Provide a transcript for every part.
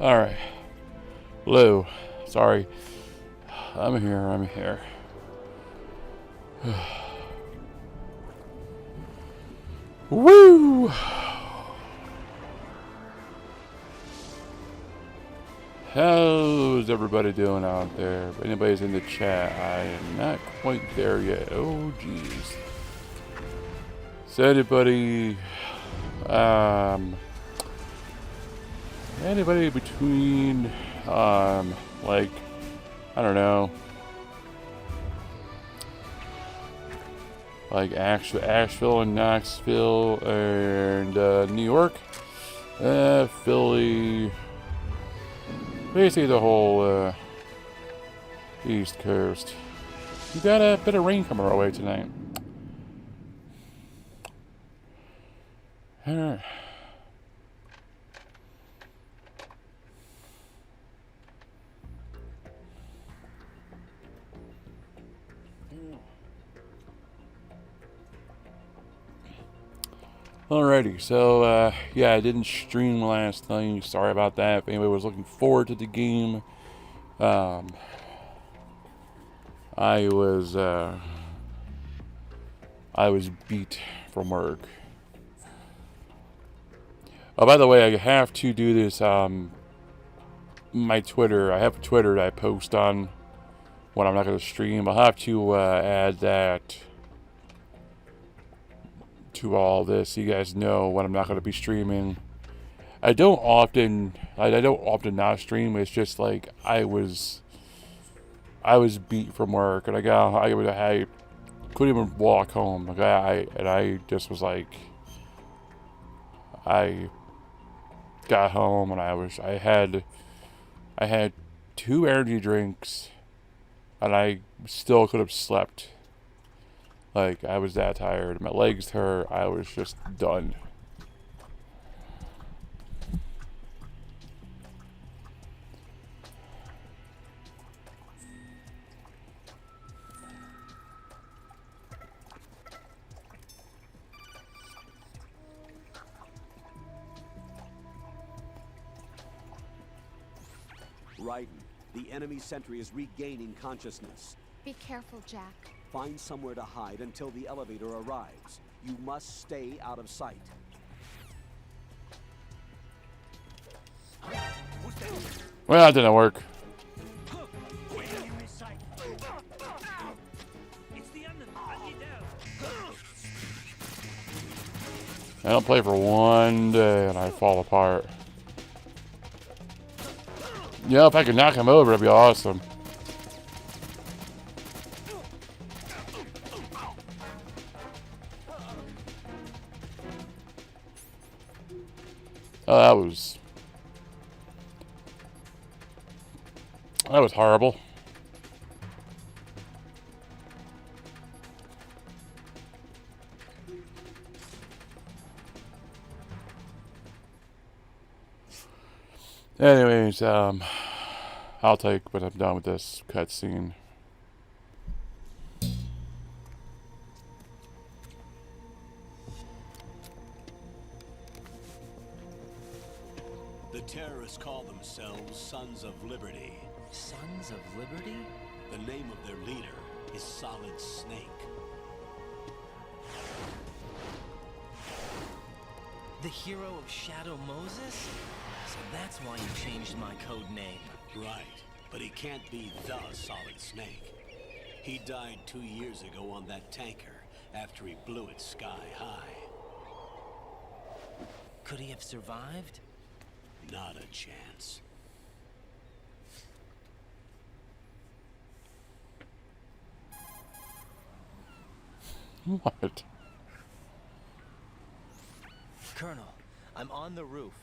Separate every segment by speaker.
Speaker 1: Alright. Hello. Sorry. I'm here. Woo! How's everybody doing out there? If anybody's in the chat, I am not quite there yet. Oh, jeez. So anybody between, like, I don't know, like Asheville and Knoxville and New York, Philly, basically the whole East Coast. We got a bit of rain coming our way tonight. Alright. Alrighty, so yeah, I didn't stream last night. Sorry about that. If anybody was looking forward to the game, I was beat from work. Oh, by the way, I have to do this. My Twitter. I have a Twitter that I post on when I'm not going to stream. I'll have to add that to all this, so you guys know when I'm not going to be streaming. I don't often not stream. It's just like I was beat from work, and I couldn't even walk home. Like I just was like, I got home and I had 2 energy drinks, and I still could have slept. Like, I was that tired. My legs hurt. I was just done.
Speaker 2: Raiden, the enemy sentry is regaining consciousness.
Speaker 3: Be careful, Jack.
Speaker 2: Find somewhere to hide until the elevator arrives. You must stay out of sight.
Speaker 1: Well, that didn't work. I don't play for one day and I fall apart. Yeah, if I could knock him over, it'd be awesome. Oh, that was horrible. Anyways, I'll take when I'm done with this cutscene.
Speaker 2: The terrorists call themselves Sons of Liberty.
Speaker 4: Sons of Liberty?
Speaker 2: The name of their leader is Solid Snake.
Speaker 4: The hero of Shadow Moses? So that's why you changed my code name.
Speaker 2: Right, but he can't be the Solid Snake. He died 2 years ago on that tanker after he blew it sky high.
Speaker 4: Could he have survived?
Speaker 2: Not a chance.
Speaker 1: What?
Speaker 4: Colonel, I'm on the roof.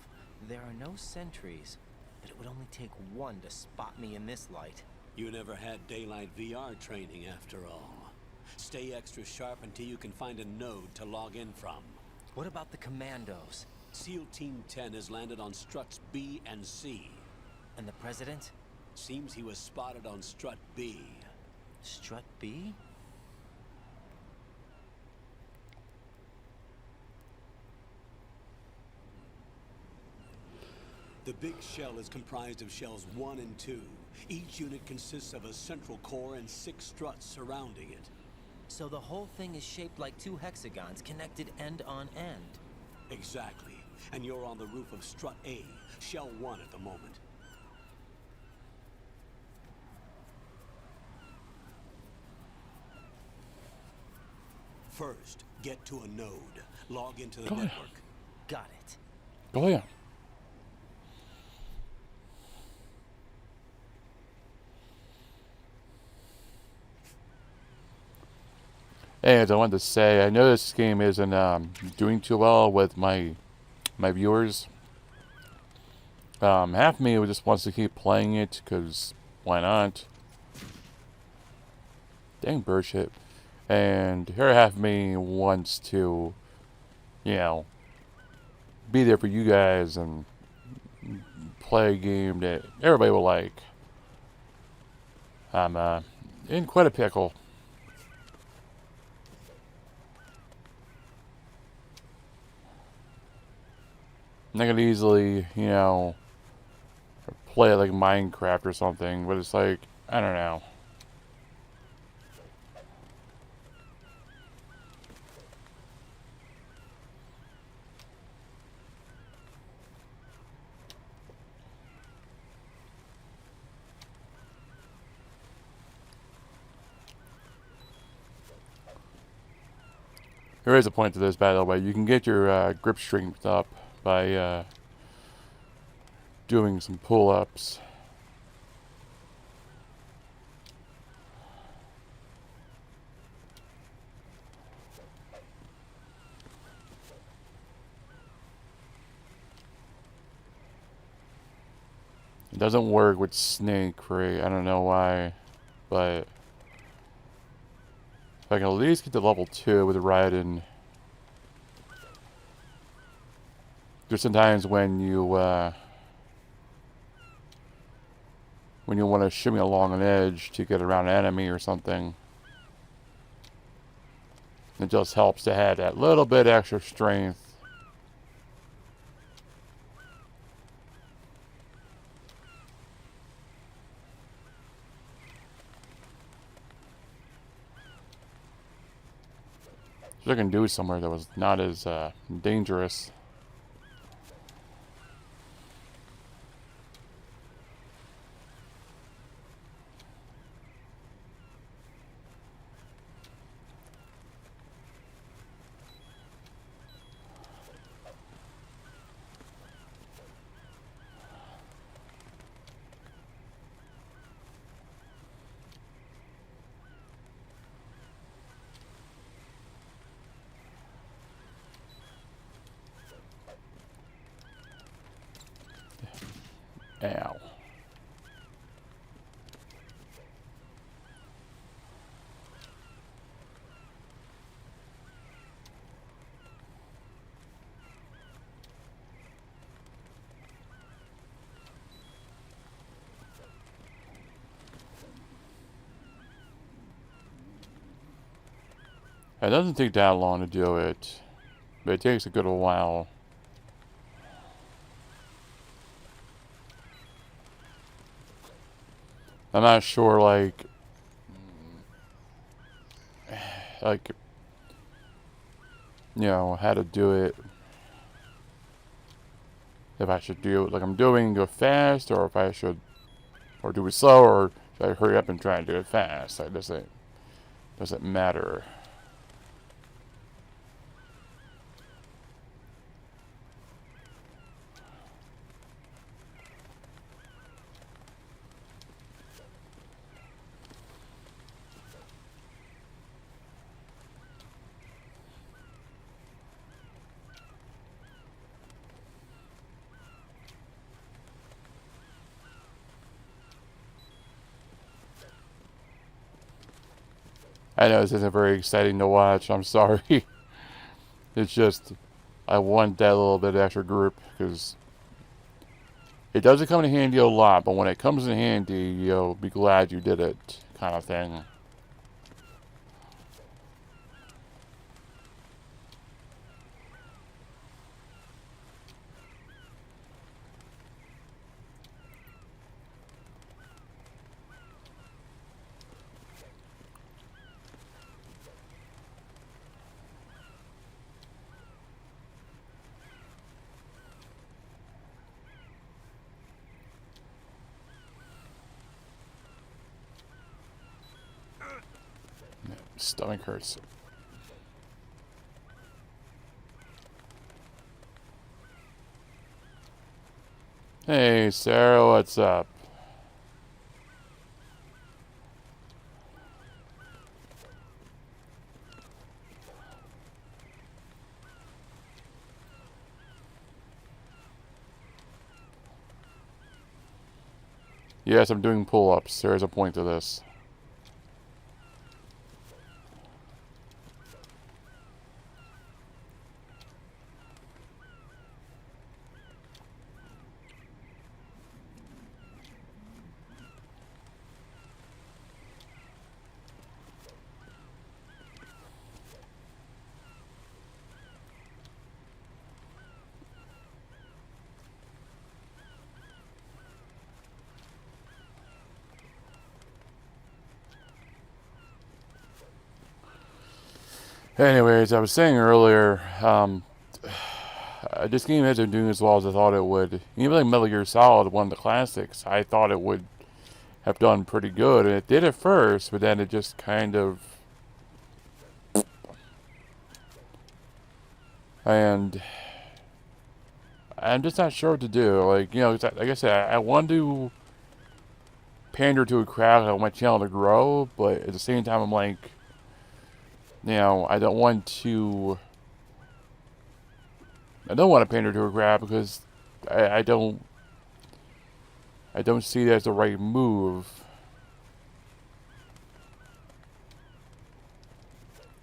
Speaker 4: There are no sentries, but it would only take one to spot me in this light.
Speaker 2: You never had daylight VR training after all. Stay extra sharp until you can find a node to log in from.
Speaker 4: What about the commandos?
Speaker 2: SEAL Team 10 has landed on struts B and C.
Speaker 4: And the president?
Speaker 2: Seems he was spotted on strut B.
Speaker 4: Strut B?
Speaker 2: The big shell is comprised of shells 1 and 2. Each unit consists of a central core and 6 struts surrounding it.
Speaker 4: So the whole thing is shaped like 2 hexagons connected end on end.
Speaker 2: Exactly. And you're on the roof of strut A, shell 1 at the moment. First, get to a node. Log into the network.
Speaker 4: Got it.
Speaker 1: Go ahead. And I wanted to say, I know this game isn't doing too well with my viewers. Half of me just wants to keep playing it, because why not? Dang bird shit. And here half of me wants to, you know, be there for you guys and play a game that everybody will like. I'm in quite a pickle. I could easily, you know, play like Minecraft or something, but it's like, I don't know. There is a point to this, by the way. You can get your grip strength up by doing some pull-ups. It doesn't work with Snake, right? I don't know why, but if I can at least get to level 2 with Raiden. There's sometimes when you want to shimmy along an edge to get around an enemy or something. It just helps to have that little bit extra strength. So I can do somewhere that was not as dangerous. Ow. It doesn't take that long to do it, but it takes a good while. I'm not sure, like, you know, how to do it. If I should do it like I'm doing, go fast, or if I should, or do it slow, or should I hurry up and try and do it fast? Like, doesn't matter. I know this isn't very exciting to watch. I'm sorry. It's just, I want that little bit extra group, because it doesn't come in handy a lot, but when it comes in handy, you'll be glad you did it, kind of thing. stomach hurts. Hey, Sarah, what's up? Yes, I'm doing pull-ups. There is a point to this. Anyways, I was saying earlier, this game hasn't been doing as well as I thought it would. Even like Metal Gear Solid, one of the classics, I thought it would have done pretty good, and it did at first, but then it just kind of... And I'm just not sure what to do. Like, you know, like I said, I want to pander to a crowd. I want my channel to grow, but at the same time, I'm like, you know, I don't want to pander to a crowd because I don't see that as the right move.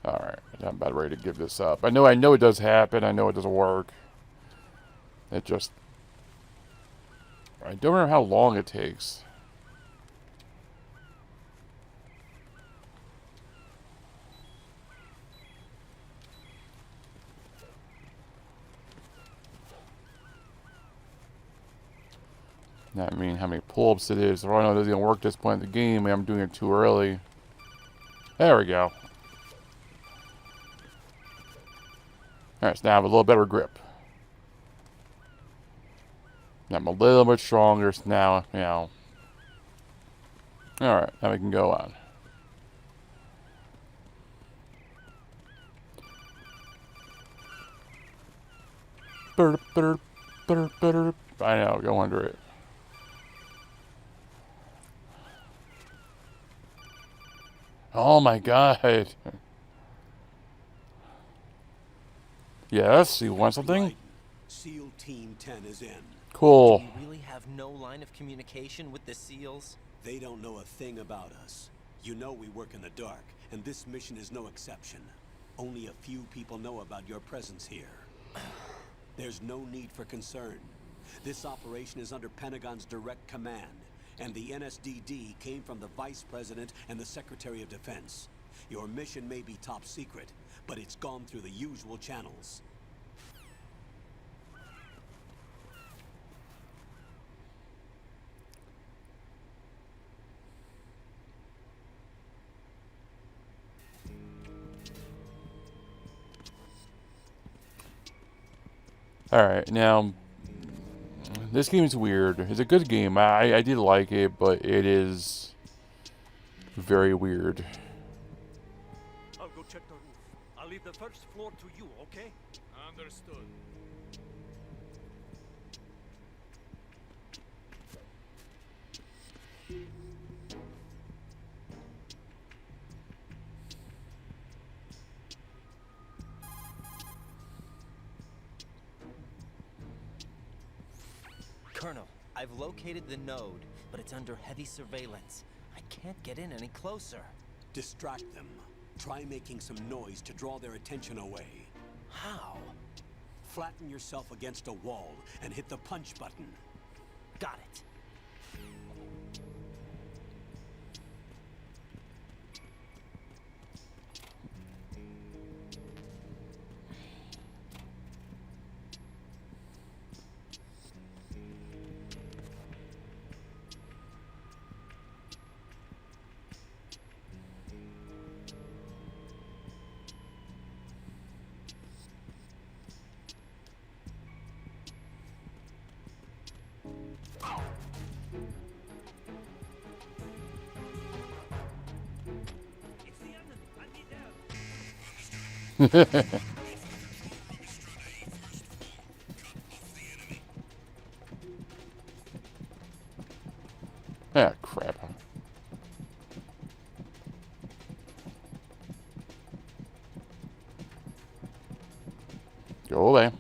Speaker 1: Alright, I'm about ready to give this up. I know it does happen. I know it doesn't work. It just... I don't remember how long it takes. I mean, how many pull-ups it is. I don't know if it's going to work this point in the game. Maybe I'm doing it too early. There we go. Alright, so now I have a little better grip. Now I'm a little bit stronger, so now, you know. Alright, now we can go on. I know, go under it. Oh my god. Yes, you want something?
Speaker 2: Right. SEAL Team 10 is in.
Speaker 1: Cool.
Speaker 4: Do you really have no line of communication with the SEALs?
Speaker 2: They don't know a thing about us. You know we work in the dark, and this mission is no exception. Only a few people know about your presence here. There's no need for concern. This operation is under Pentagon's direct command, and the NSDD came from the Vice President and the Secretary of Defense. Your mission may be top secret, but it's gone through the usual channels.
Speaker 1: Alright, now, this game is weird. It's a good game. I did like it, but it is very weird.
Speaker 3: I'll go check the roof. I'll leave the first floor to you, okay? Understood.
Speaker 4: Colonel, I've located the node, but it's under heavy surveillance. I can't get in any closer.
Speaker 2: Distract them. Try making some noise to draw their attention away.
Speaker 4: How?
Speaker 2: Flatten yourself against a wall and hit the punch button.
Speaker 4: Got it.
Speaker 1: Ah, crap. Go away.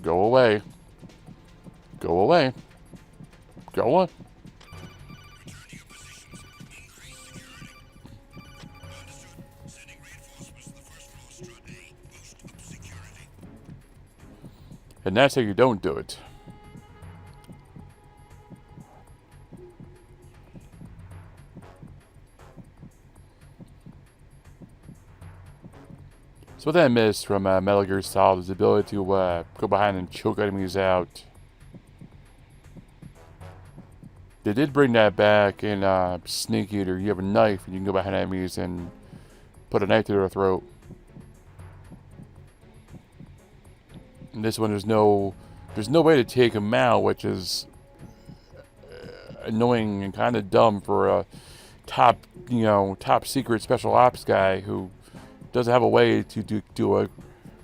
Speaker 1: Go away. Go away. Go on. And that's how you don't do it. So what I missed from Metal Gear Solid is the ability to go behind and choke enemies out. They did bring that back in Snake Eater. You have a knife and you can go behind enemies and put a knife to their throat. And this one, there's no way to take them out, which is annoying and kind of dumb for a top secret special ops guy who doesn't have a way to do a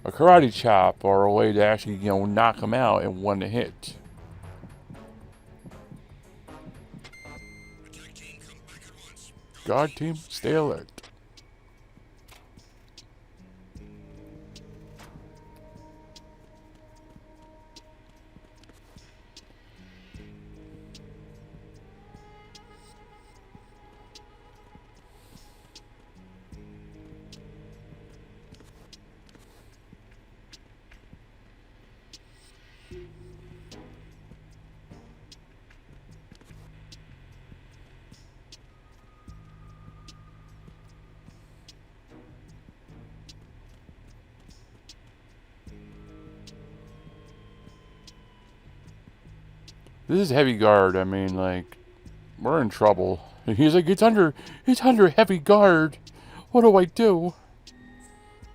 Speaker 1: karate chop or a way to actually, knock him out in one hit. Guard team, stay alert. This is heavy guard. I mean, like, we're in trouble. And he's like, it's under heavy guard. What do I do?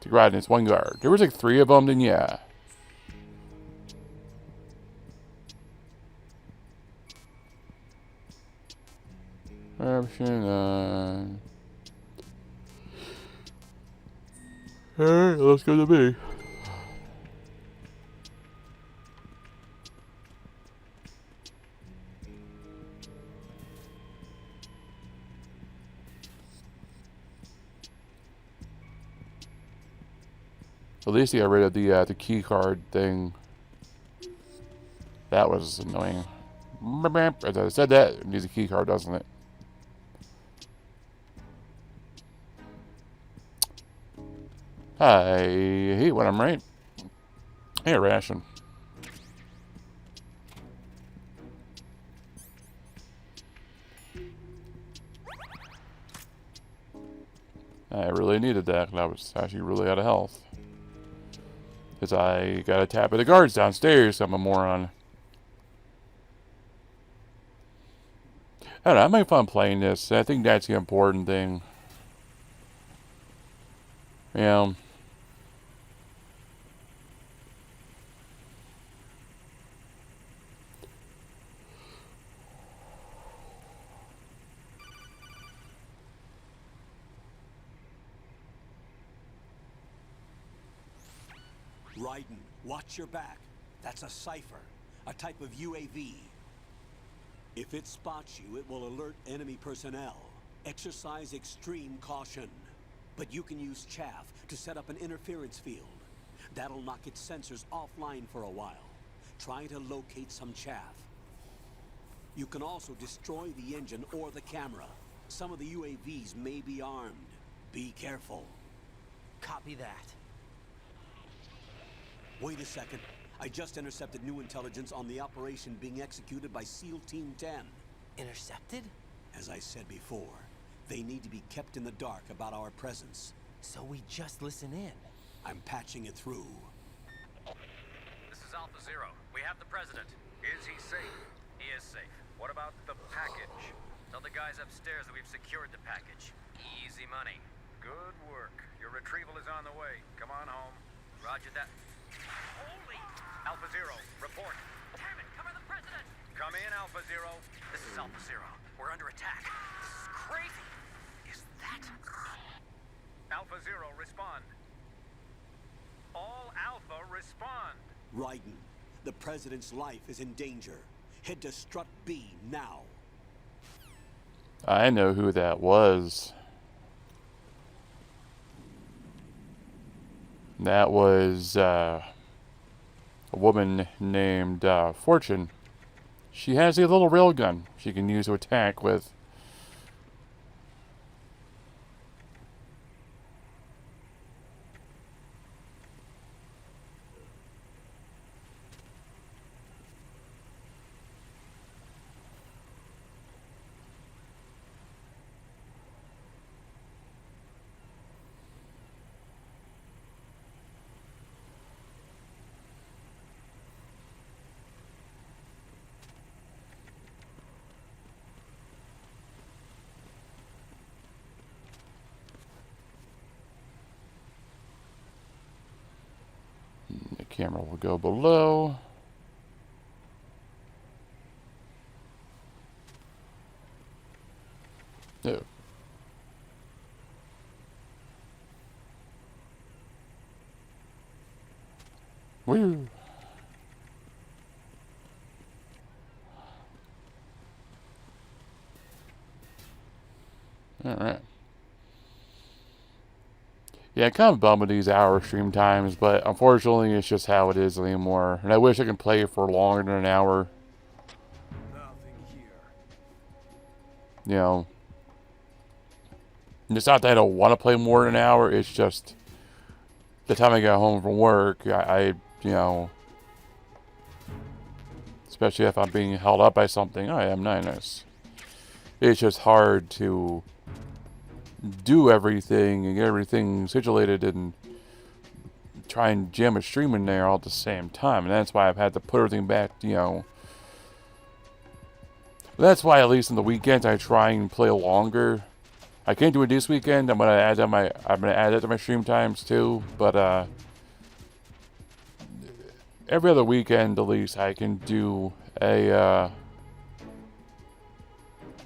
Speaker 1: To go out and it's one guard. There was like 3 of them, then yeah. Option, Alright, let's go to B. At least he got rid of the key card thing. That was annoying. As I said that, it needs a key card, doesn't it? I hate when I'm right. Hey, ration. I really needed that, and I was actually really out of health. Because I got a tap of the guards downstairs, I'm a moron. I don't know, I'm having fun playing this. I think that's the important thing. Yeah.
Speaker 2: Raiden, watch your back. That's a cipher, a type of UAV. If it spots you, it will alert enemy personnel. Exercise extreme caution. But you can use chaff to set up an interference field. That'll knock its sensors offline for a while. Try to locate some chaff. You can also destroy the engine or the camera. Some of the UAVs may be armed. Be careful.
Speaker 4: Copy that.
Speaker 2: Wait a second. I just intercepted new intelligence on the operation being executed by SEAL Team 10.
Speaker 4: Intercepted?
Speaker 2: As I said before, they need to be kept in the dark about our presence.
Speaker 4: So we just listen in.
Speaker 2: I'm patching it through.
Speaker 5: This is Alpha Zero. We have the president. Is he safe? He is safe. What about the package? Tell the guys upstairs that we've secured the package. Easy money. Good work. Your retrieval is on the way. Come on home. Roger that. Holy! Alpha Zero, report.
Speaker 3: Damn it, cover the president!
Speaker 5: Come in, Alpha Zero.
Speaker 3: This is Alpha Zero. We're under attack. This is crazy. Is that...
Speaker 5: Alpha Zero, respond. All Alpha respond.
Speaker 2: Raiden, the President's life is in danger. Head to Strut B now.
Speaker 1: I know who that was. That was a woman named Fortune. She has a little railgun she can use to attack with. The camera will go below. Oh. Woo. Alright. Yeah, kind of bummed with these hour stream times, but unfortunately it's just how it is anymore. And I wish I could play it for longer than an hour.
Speaker 3: Nothing here.
Speaker 1: You know. And it's not that I don't want to play more than an hour, it's just the time I get home from work, I you know, especially if I'm being held up by something, I am nice. It's just hard to do everything and get everything situated and try and jam a stream in there all at the same time. And that's why I've had to put everything back, you know. That's why at least on the weekends I try and play longer. I can't do it this weekend. I'm gonna add that to my stream times too. But every other weekend at least I can do a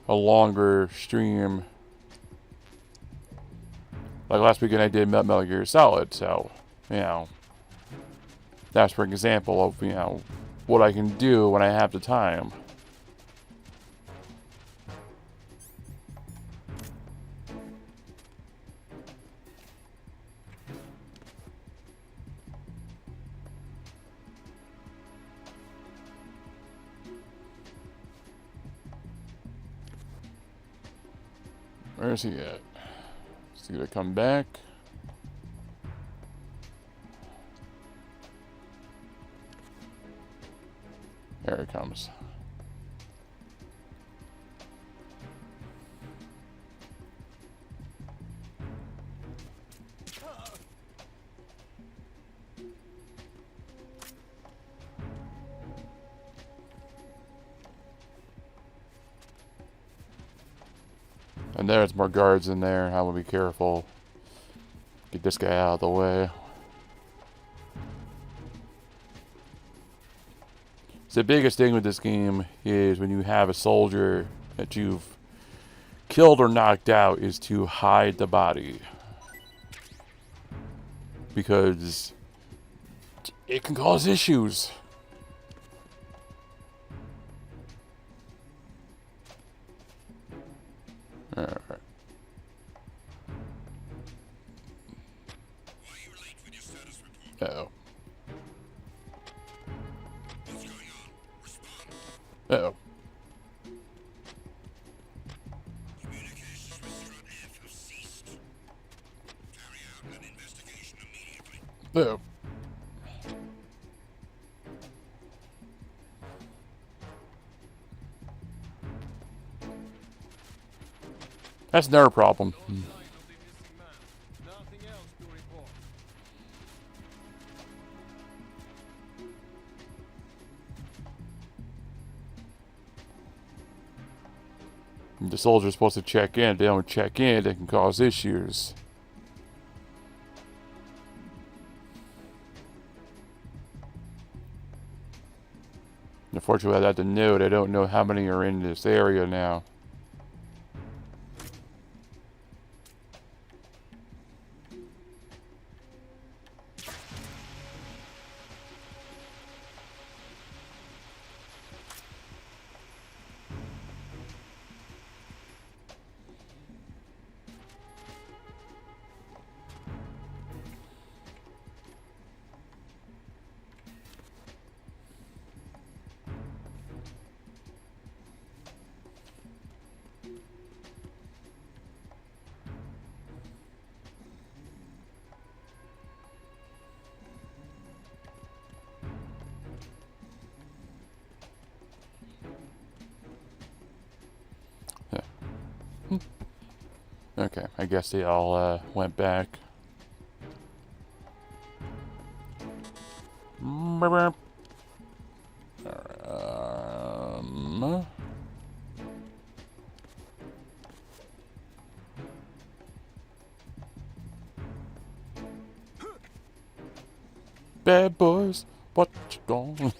Speaker 1: longer stream. Like last weekend I did Metal Gear Solid, so, you know, that's for example of, you know, what I can do when I have the time. Where's he at? Is he gonna come back? There he comes. And there's more guards in there. I will be careful. Get this guy out of the way. So the biggest thing with this game is when you have a soldier that you've killed or knocked out is to hide the body. Because it can cause issues. Alright. Uh-oh. Uh-oh.
Speaker 6: Communications with Strut F have ceased. Carry out an investigation immediately.
Speaker 1: Uh-oh. That's their problem.
Speaker 3: No sign of the missing man. Nothing else to report.
Speaker 1: The soldier's supposed to check in. If they don't check in, they can cause issues. Unfortunately, I have to note, I don't know how many are in this area now. Okay, I guess they all went back. Bad boys, what you doing?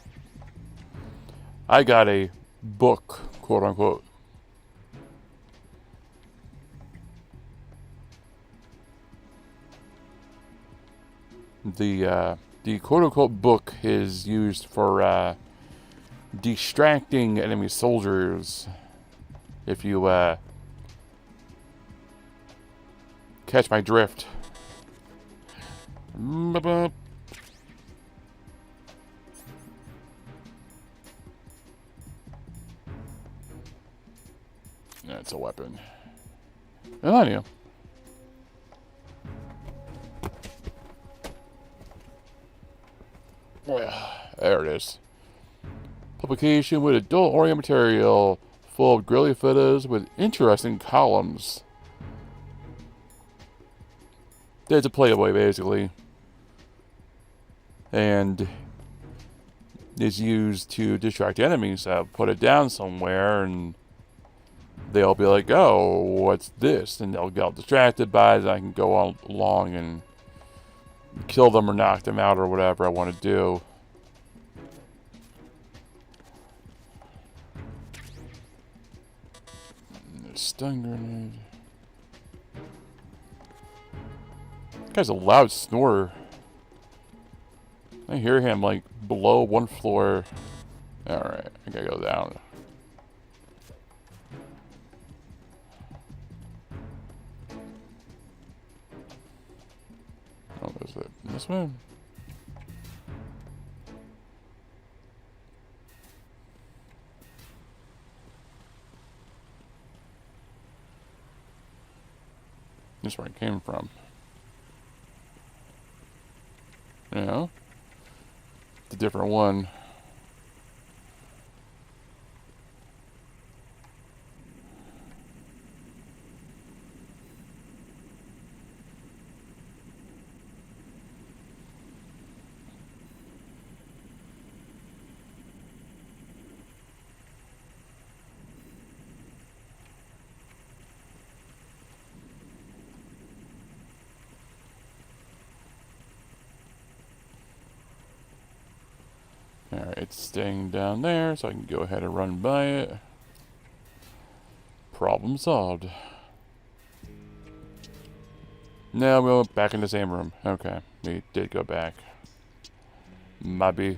Speaker 1: I got a book, quote unquote. The quote unquote book is used for distracting enemy soldiers. If you catch my drift. That's a weapon. And I knew. There it is. Publication with adult-oriented material full of girly photos with interesting columns. It's a Playboy, basically. And is used to distract enemies. Put it down somewhere and they'll be like, oh, what's this? And they'll get distracted by it, and I can go on along and kill them or knock them out or whatever I want to do. Stun grenade. That guy's a loud snorer. I hear him like below one floor. Alright, I gotta go down. Oh, there's it. This one? This is where I came from. You know? It's a different one. Alright, it's staying down there, so I can go ahead and run by it. Problem solved. Now we went back in the same room. Okay, we did go back. Maybe.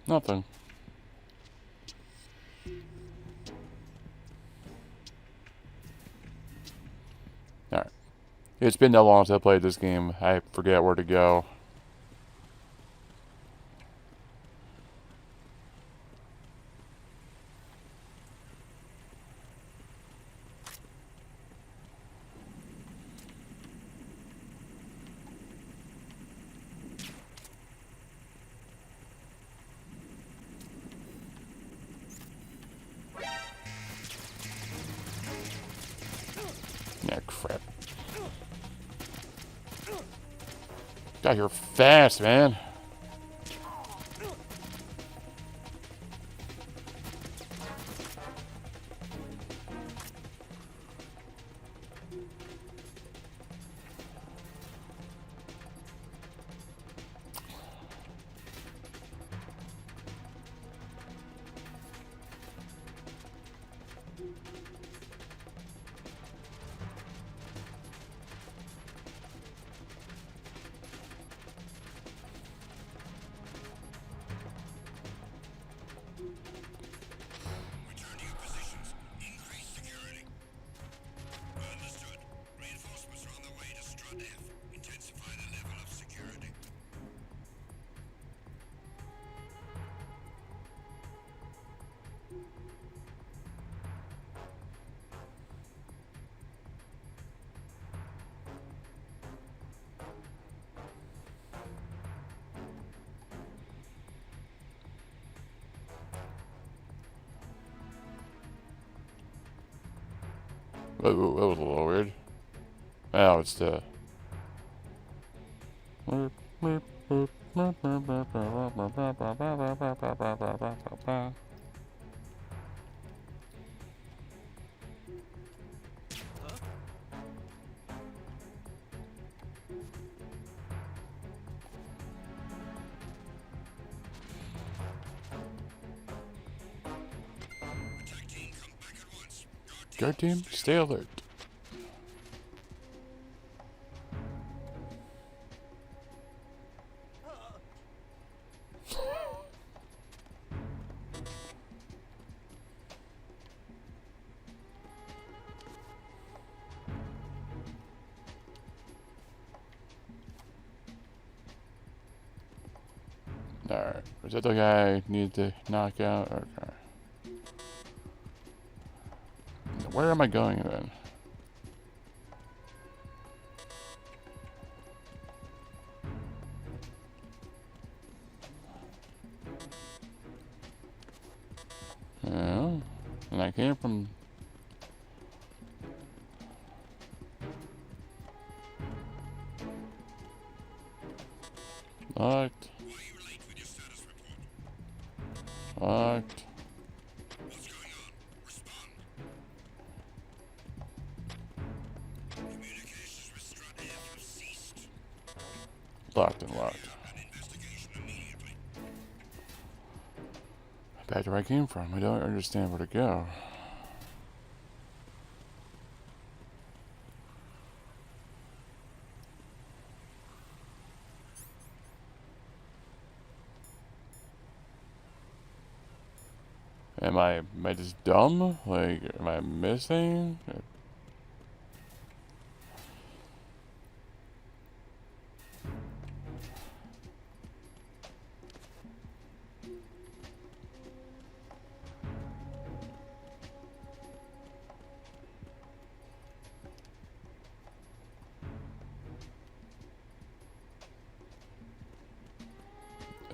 Speaker 1: Nothing. Alright. It's been that long since I played this game. I forget where to go. Yeah, crap. God, you're fast, man. That was a little weird. Now it's the.
Speaker 6: Attack team, come back at once.
Speaker 1: Guard team, stay alert. Alright, is that the guy I need to knock out? Okay. Where am I going then? Oh, and I came from. Locked.
Speaker 6: Why are you late with your status report?
Speaker 1: Locked.
Speaker 6: What's going on? Respond. Communications with Strat F have ceased.
Speaker 1: Locked and locked.
Speaker 6: An investigation immediately.
Speaker 1: Back to where I came from. I don't understand where to go. Am I just dumb? Like, am I missing?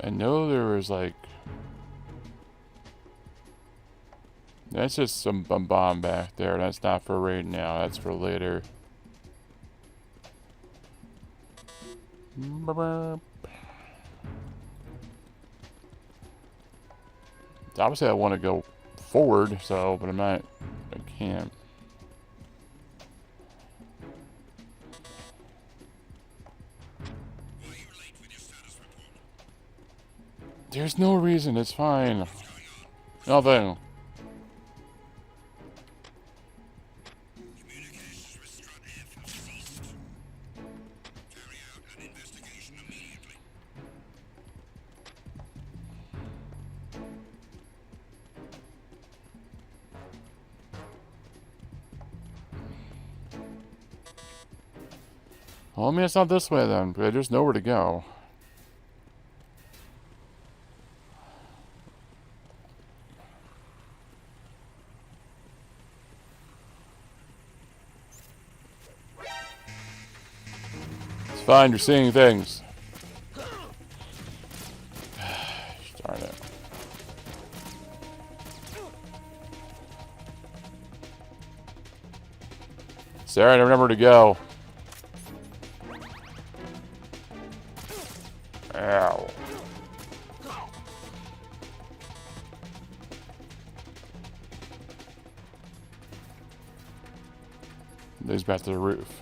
Speaker 1: I know there was like. That's just some bomb back there. That's not for right now. That's for later. Obviously, I want to go forward, so, but I'm not. I can't.
Speaker 6: Why are you late with your status report?
Speaker 1: There's no reason. It's fine. Nothing.
Speaker 6: Communications with Strat F have ceased. Carry out an investigation immediately.
Speaker 1: Well, I mean, it's not this way then, but there's nowhere to go. It's fine, you're seeing things. Darn it. Sarah, I never remember to go. Ow. These back to the roof.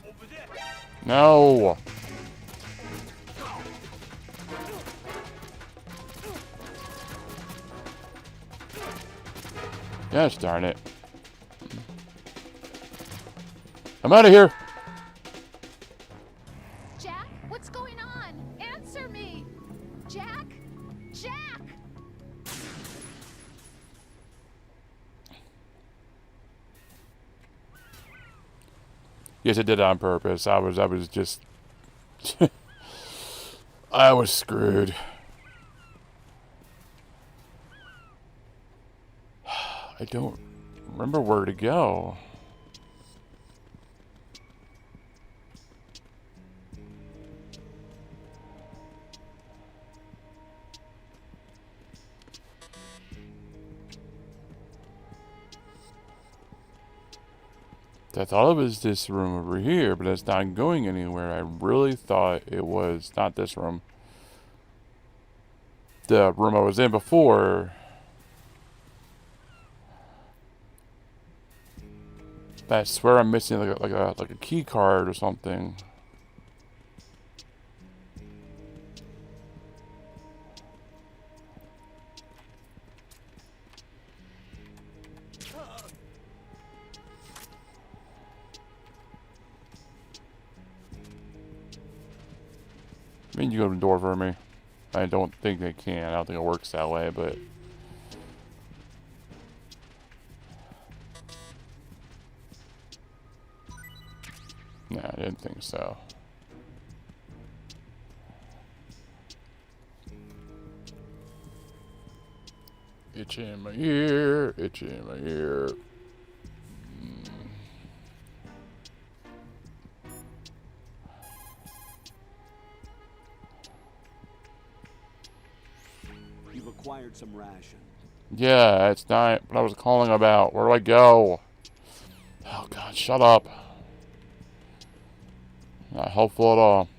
Speaker 3: Over there.
Speaker 1: No. Gosh darn it. I'm out of here.
Speaker 7: Jack, what's going on? Answer me! Jack? Jack!
Speaker 1: Yes, I did it on purpose. I was just I was screwed. I don't remember where to go. I thought it was this room over here, but it's not going anywhere. I really thought it was not this room. The room I was in before. But I swear I'm missing like a key card or something. I mean, you open the door for me. I don't think they can. I don't think it works that way, but... Nah, I didn't think so. Itch in my ear, itch in my ear.
Speaker 2: You've acquired some ration.
Speaker 1: Yeah, it's not what I was calling about. Where do I go? Oh god, shut up. Not helpful at all.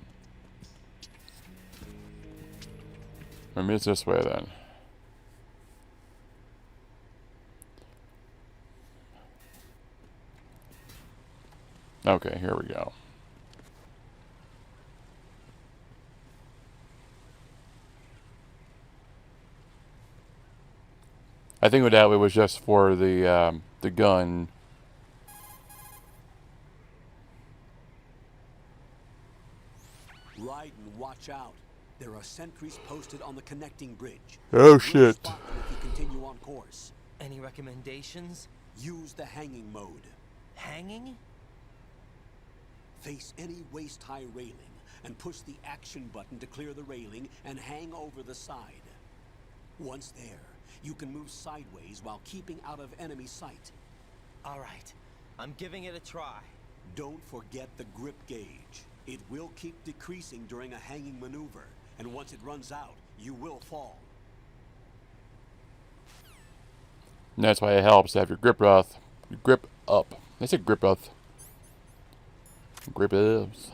Speaker 1: Maybe it's this way then. Okay, here we go. I think that was just for the gun.
Speaker 2: Ride and watch out. There are sentries posted on the connecting bridge.
Speaker 1: Oh
Speaker 2: We'll
Speaker 1: shit.
Speaker 2: spot them if you continue on course.
Speaker 4: Any recommendations?
Speaker 2: Use the hanging mode.
Speaker 4: Hanging?
Speaker 2: Face any waist-high railing and push the action button to clear the railing and hang over the side. Once there, you can move sideways while keeping out of enemy sight.
Speaker 4: All right, I'm giving it a try.
Speaker 2: Don't forget the grip gauge. It will keep decreasing during a hanging maneuver, and once it runs out, you will fall.
Speaker 1: And that's why it helps to have your grip up. I said grip up. Grip ups.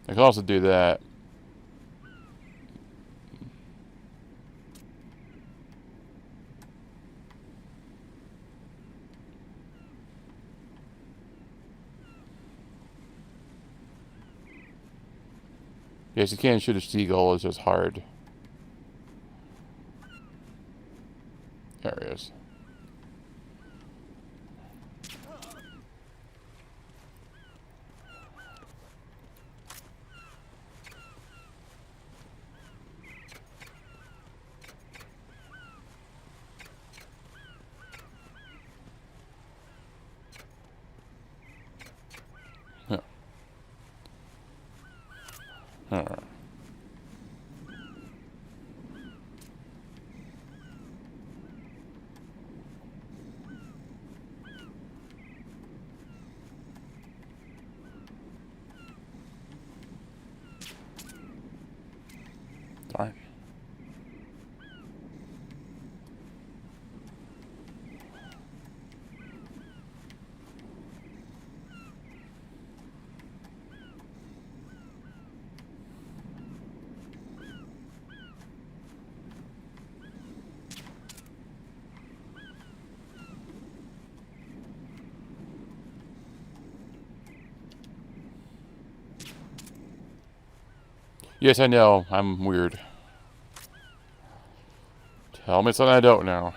Speaker 1: I can also do that. Yes, you can shoot a seagull, it's just hard. There he is. Yeah. All right. Darn. Yes, I know. I'm weird. Tell me something I don't know.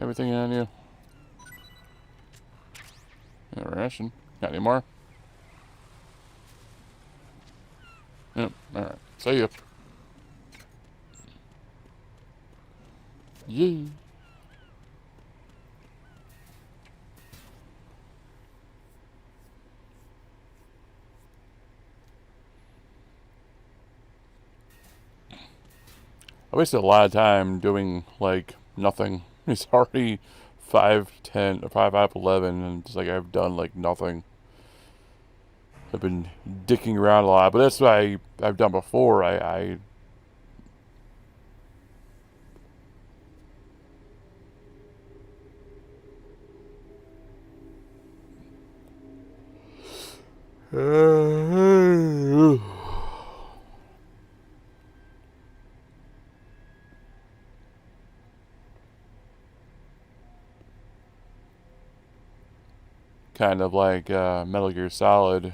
Speaker 1: Everything on you? Ration. Got any more? Yep. Alright. See ya. Yay. I wasted a lot of time doing, like, nothing. It's already 5:10 or 5:11, and it's like I've done like nothing. I've been dicking around a lot, but that's what I've done before. I kind of like Metal Gear Solid.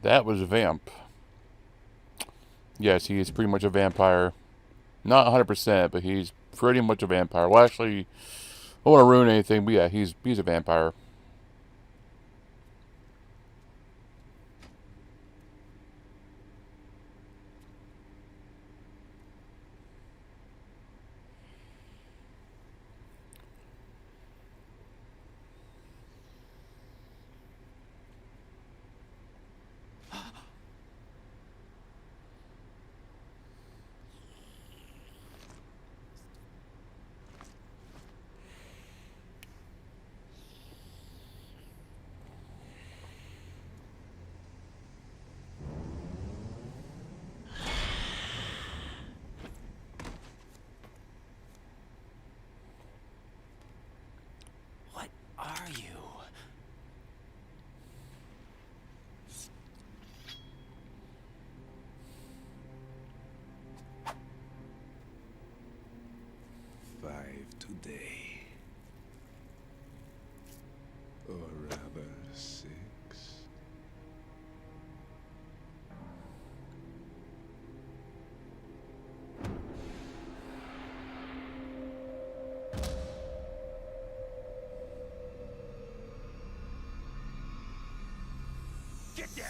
Speaker 1: That was a vamp. Yes, he is pretty much a vampire. Not 100%, but he's pretty much a vampire. Well, actually, I don't want to ruin anything, but yeah, he's a vampire.
Speaker 4: What are you?
Speaker 6: Today, or rather 6.
Speaker 3: Get down!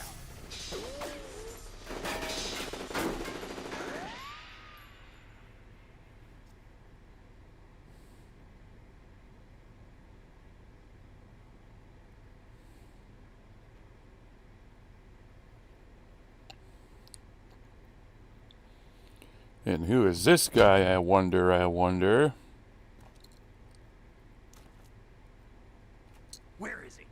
Speaker 1: And who is this guy, I wonder, I wonder?
Speaker 3: Where is he?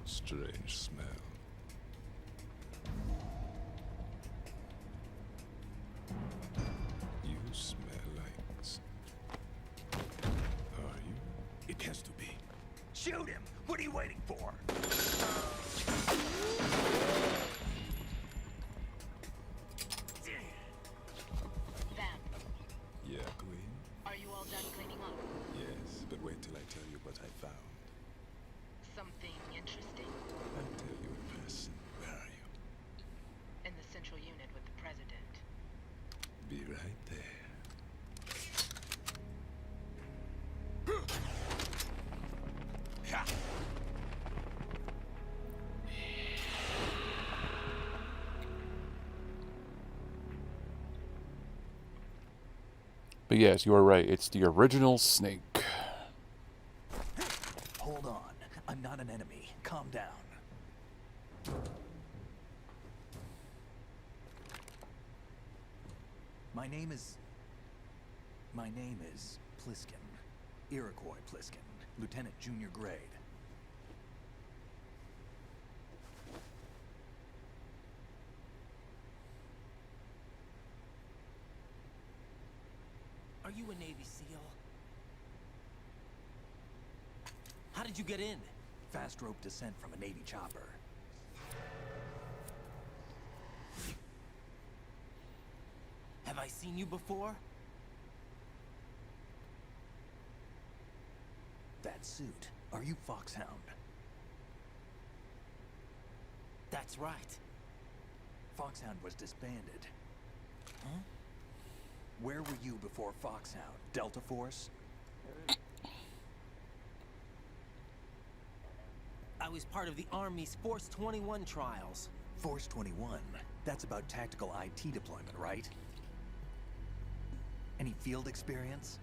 Speaker 6: Strange smell. You smell like... Are you?
Speaker 3: It has to be. Shoot him!
Speaker 8: What are you waiting for?
Speaker 7: Vamp,
Speaker 9: Yeah, Queen?
Speaker 7: are you all done cleaning up?
Speaker 9: Yes, but wait till I tell you what I found.
Speaker 7: Something interesting?
Speaker 9: I'll tell you in person. Where are you?
Speaker 7: In the central unit with the president.
Speaker 9: Be right there.
Speaker 1: But yes, you are right. It's the original Snake.
Speaker 8: Hold on. I'm not an enemy. Calm down. My name is Pliskin. Iroquois Pliskin. Lieutenant Junior Grade.
Speaker 4: Are you a Navy SEAL? How did you get in?
Speaker 8: Fast rope descent from a Navy chopper.
Speaker 4: Have I seen you before?
Speaker 8: That suit. Are you Foxhound?
Speaker 4: That's right.
Speaker 8: Foxhound was disbanded. Huh? Where were you before Foxhound? Delta Force?
Speaker 4: I was part of the Army's Force 21 trials.
Speaker 8: Force 21? That's about tactical IT deployment, right? Any field experience?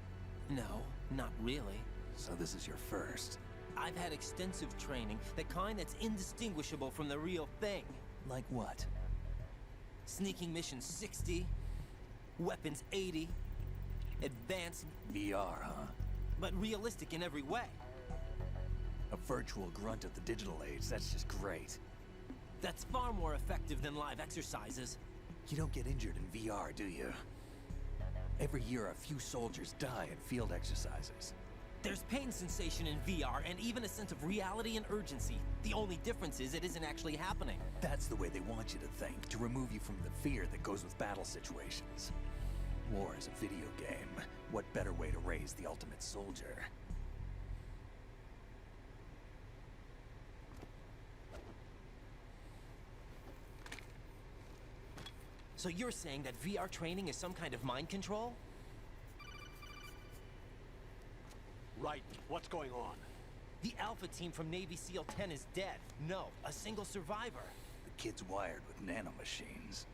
Speaker 4: No, not really.
Speaker 8: So this is your first.
Speaker 4: I've had extensive training, the kind that's indistinguishable from the real thing.
Speaker 8: Like what?
Speaker 4: Sneaking mission 60, weapons 80, advanced,
Speaker 8: VR, huh?
Speaker 4: but realistic in every way.
Speaker 8: A virtual grunt of the digital age, that's just great.
Speaker 4: That's far more effective than live exercises.
Speaker 8: You don't get injured in VR, do you? Every year a few soldiers die in field exercises.
Speaker 4: There's pain sensation in VR and even a sense of reality and urgency. The only difference is it isn't actually happening.
Speaker 8: That's the way they want you to think, to remove you from the fear that goes with battle situations. War is a video game. What better way to raise the ultimate soldier?
Speaker 4: So you're saying that VR training is some kind of mind control?
Speaker 2: Right. What's going on?
Speaker 4: The Alpha team from Navy SEAL 10 is dead. No, a single survivor.
Speaker 8: The kid's wired with nanomachines.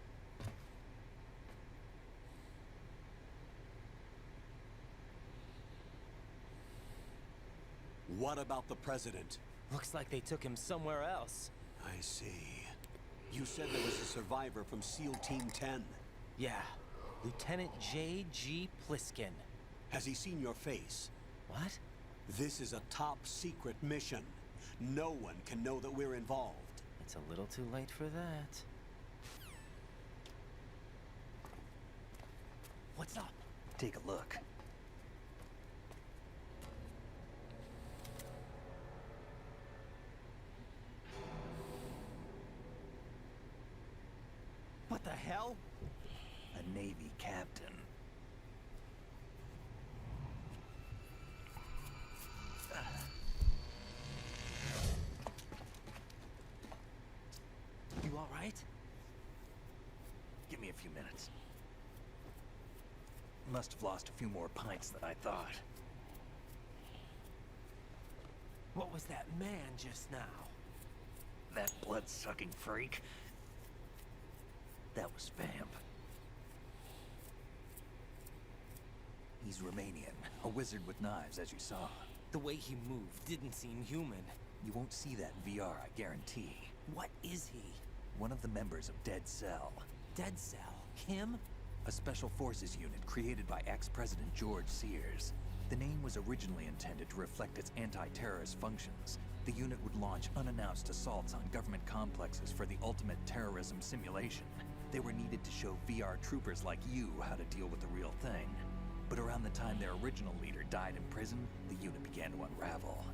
Speaker 2: What about the president?
Speaker 4: Looks like they took him somewhere else.
Speaker 2: I see. You said there was a survivor from SEAL Team 10.
Speaker 4: Yeah, Lieutenant J.G. Pliskin.
Speaker 2: Has he seen your face?
Speaker 4: What?
Speaker 2: This is a top secret mission. No one can know that we're involved.
Speaker 4: It's a little too late for that. What's up?
Speaker 8: Take a look.
Speaker 4: What the hell?
Speaker 8: A Navy captain.
Speaker 4: You all right?
Speaker 8: Give me a few minutes. Must have lost a few more pints than I thought.
Speaker 4: What was that man just now?
Speaker 8: That blood-sucking freak. That was Vamp. He's Romanian, a wizard with knives, as you saw.
Speaker 4: The way he moved didn't seem human.
Speaker 8: You won't see that in VR, I guarantee.
Speaker 4: What is he?
Speaker 8: One of the members of Dead Cell.
Speaker 4: Dead Cell? Him?
Speaker 8: A special forces unit created by ex-President George Sears. The name was originally intended to reflect its anti-terrorist functions. The unit would launch unannounced assaults on government complexes for the ultimate terrorism simulation. They were needed to show VR troopers like you how to deal with the real thing. But around the time their original leader died in prison, the unit began to unravel.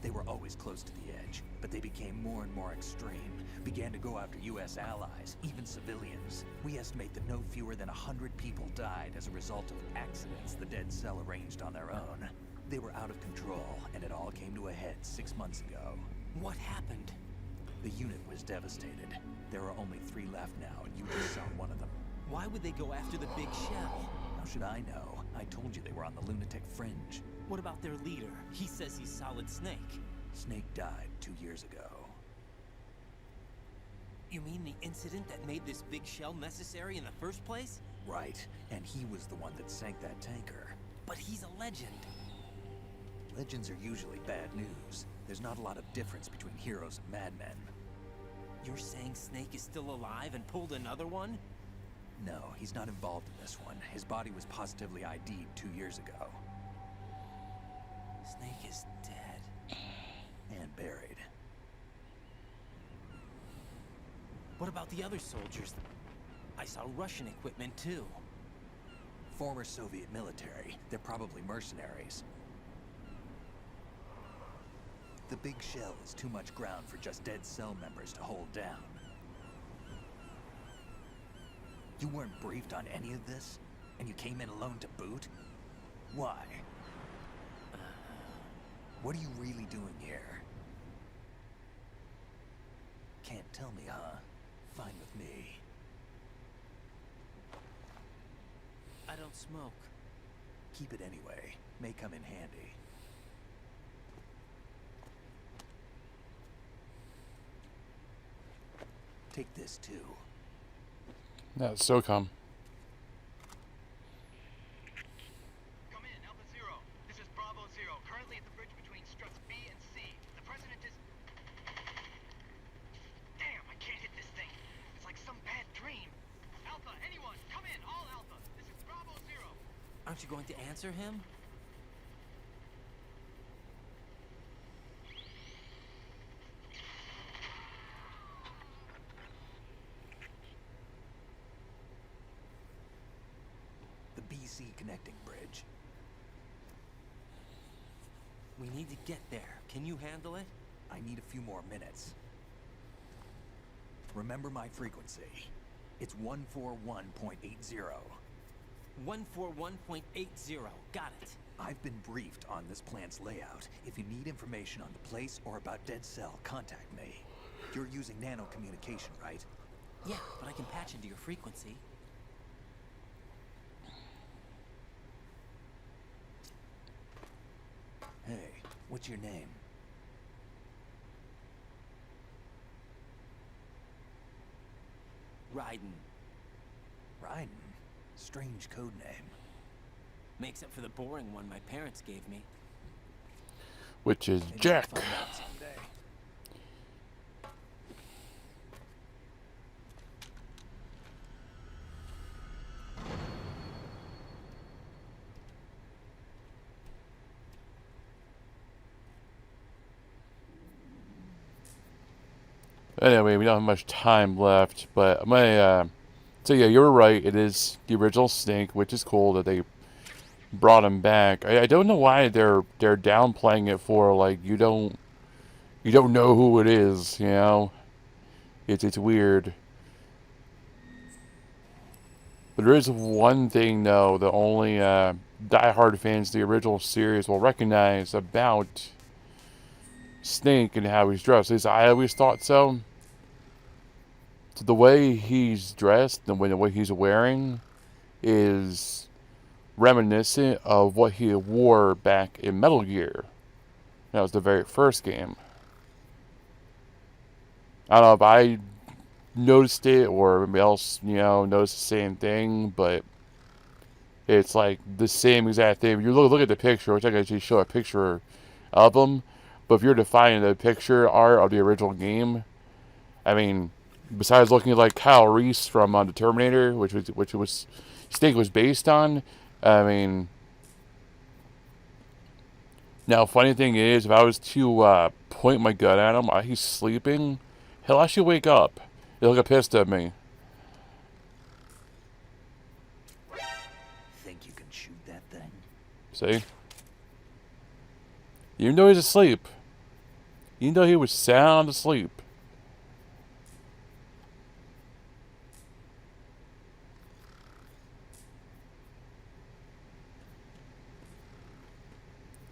Speaker 8: They were always close to the edge, but they became more and more extreme, began to go after US allies, even civilians. We estimate that no fewer than 100 people died as a result of accidents the Dead Cell arranged on their own. They were out of control, and it all came to a head 6 months ago.
Speaker 4: What happened?
Speaker 8: The unit was devastated. There are only 3 left now, and you just saw one of them.
Speaker 4: Why would they go after the big shell?
Speaker 8: How should I know? I told you they were on the lunatic fringe.
Speaker 4: What about their leader? He says he's Solid Snake.
Speaker 8: Snake died 2 years ago.
Speaker 4: You mean the incident that made this big shell necessary in the first place?
Speaker 8: Right, and he was the one that sank that tanker.
Speaker 4: But he's a legend.
Speaker 8: Legends are usually bad news. There's not a lot of difference between heroes and madmen.
Speaker 4: You're saying Snake is still alive and pulled another one?
Speaker 8: No, he's not involved in this one. His body was positively ID'd 2 years ago.
Speaker 4: Snake is dead.
Speaker 8: And buried.
Speaker 4: What about the other soldiers? I saw Russian equipment too.
Speaker 8: Former Soviet military. They're probably mercenaries. The big shell is too much ground for just Dead Cell members to hold down. You weren't briefed on any of this? And you came in alone to boot? Why? What are you really doing here? Can't tell me, huh? Fine with me.
Speaker 4: I don't smoke.
Speaker 8: Keep it anyway. May come in handy. Take this too.
Speaker 1: That's so come.
Speaker 10: Come in, Alpha Zero. This is Bravo Zero, currently at the bridge between struts B and C. The president is... Damn, I can't hit this thing. It's like some bad dream. Alpha, anyone, come in, all Alpha. This is Bravo Zero.
Speaker 4: Aren't you going to answer him?
Speaker 8: BC connecting bridge.
Speaker 4: We need to get there. Can you handle it?
Speaker 8: I need a few more minutes. Remember my frequency. It's 141.80.
Speaker 4: 141.80. Got it.
Speaker 8: I've been briefed on this plant's layout. If you need information on the place or about Dead Cell, contact me. You're using nano communication, right?
Speaker 4: Yeah, but I can patch into your frequency.
Speaker 8: Hey, what's your name?
Speaker 4: Raiden.
Speaker 8: Raiden? Strange code name.
Speaker 4: Makes up for the boring one my parents gave me.
Speaker 1: Which is
Speaker 8: Maybe
Speaker 1: Jack.
Speaker 8: I'll find out someday.
Speaker 1: Anyway, we don't have much time left, but I'm gonna so yeah, you were right. It is the original Snake, which is cool that they brought him back. I don't know why they're downplaying it for like you don't know who it is. You know, it's weird. But there is one thing though that only diehard fans of the original series will recognize about Snake and how he's dressed. At least I always thought so. The way he's dressed, the way he's wearing, is reminiscent of what he wore back in Metal Gear. That was the very first game. I don't know if I noticed it or anybody else, noticed the same thing, but it's like the same exact thing. If you look at the picture, which I can actually show a picture of him, but if you're defining the picture art of the original game, I mean, besides looking like Kyle Reese from the Terminator, which was Snake was based on, I mean, now funny thing is, if I was to point my gun at him while he's sleeping, he'll actually wake up. He'll get pissed at me.
Speaker 8: Think you can shoot that thing?
Speaker 1: See? Even though he's asleep, Even though he was sound asleep.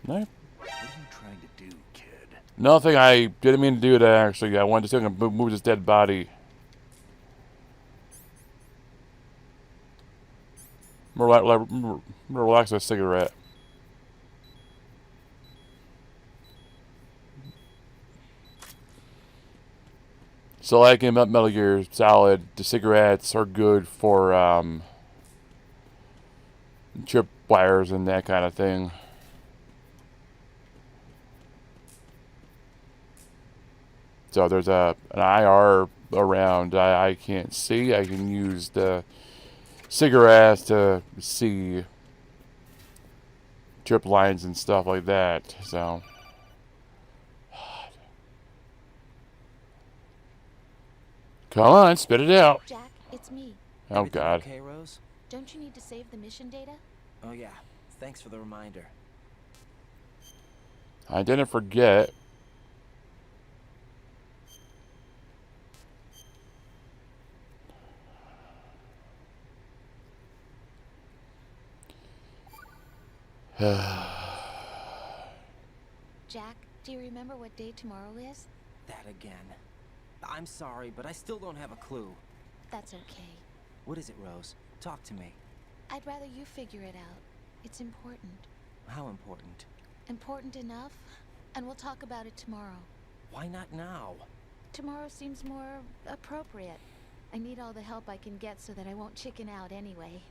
Speaker 1: No,
Speaker 8: What are you trying to do, kid?
Speaker 1: nothing. I didn't mean to do that, actually. I wanted to see if I could move his dead body. Relax a cigarette. So like in Metal Gear Solid, the cigarettes are good for trip wires and that kind of thing. So there's an IR around. I can't see. I can use the cigarettes to see trip lines and stuff like that. So. Come on, spit it out.
Speaker 7: Jack, it's me.
Speaker 1: Oh,
Speaker 4: Everything
Speaker 1: God.
Speaker 4: Okay, Rose?
Speaker 7: Don't you need to save the mission data?
Speaker 4: Oh yeah. Thanks for the reminder.
Speaker 1: I didn't forget.
Speaker 7: Jack, do you remember what day tomorrow is?
Speaker 4: That again. I'm sorry, but I still don't have a clue.
Speaker 7: That's okay.
Speaker 4: What is it, Rose? Talk to me.
Speaker 7: I'd rather you figure it out. It's important.
Speaker 4: How important?
Speaker 7: Important enough? And we'll talk about it tomorrow.
Speaker 4: Why not now?
Speaker 7: Tomorrow seems more appropriate. I need all the help I can get so that I won't chicken out anyway.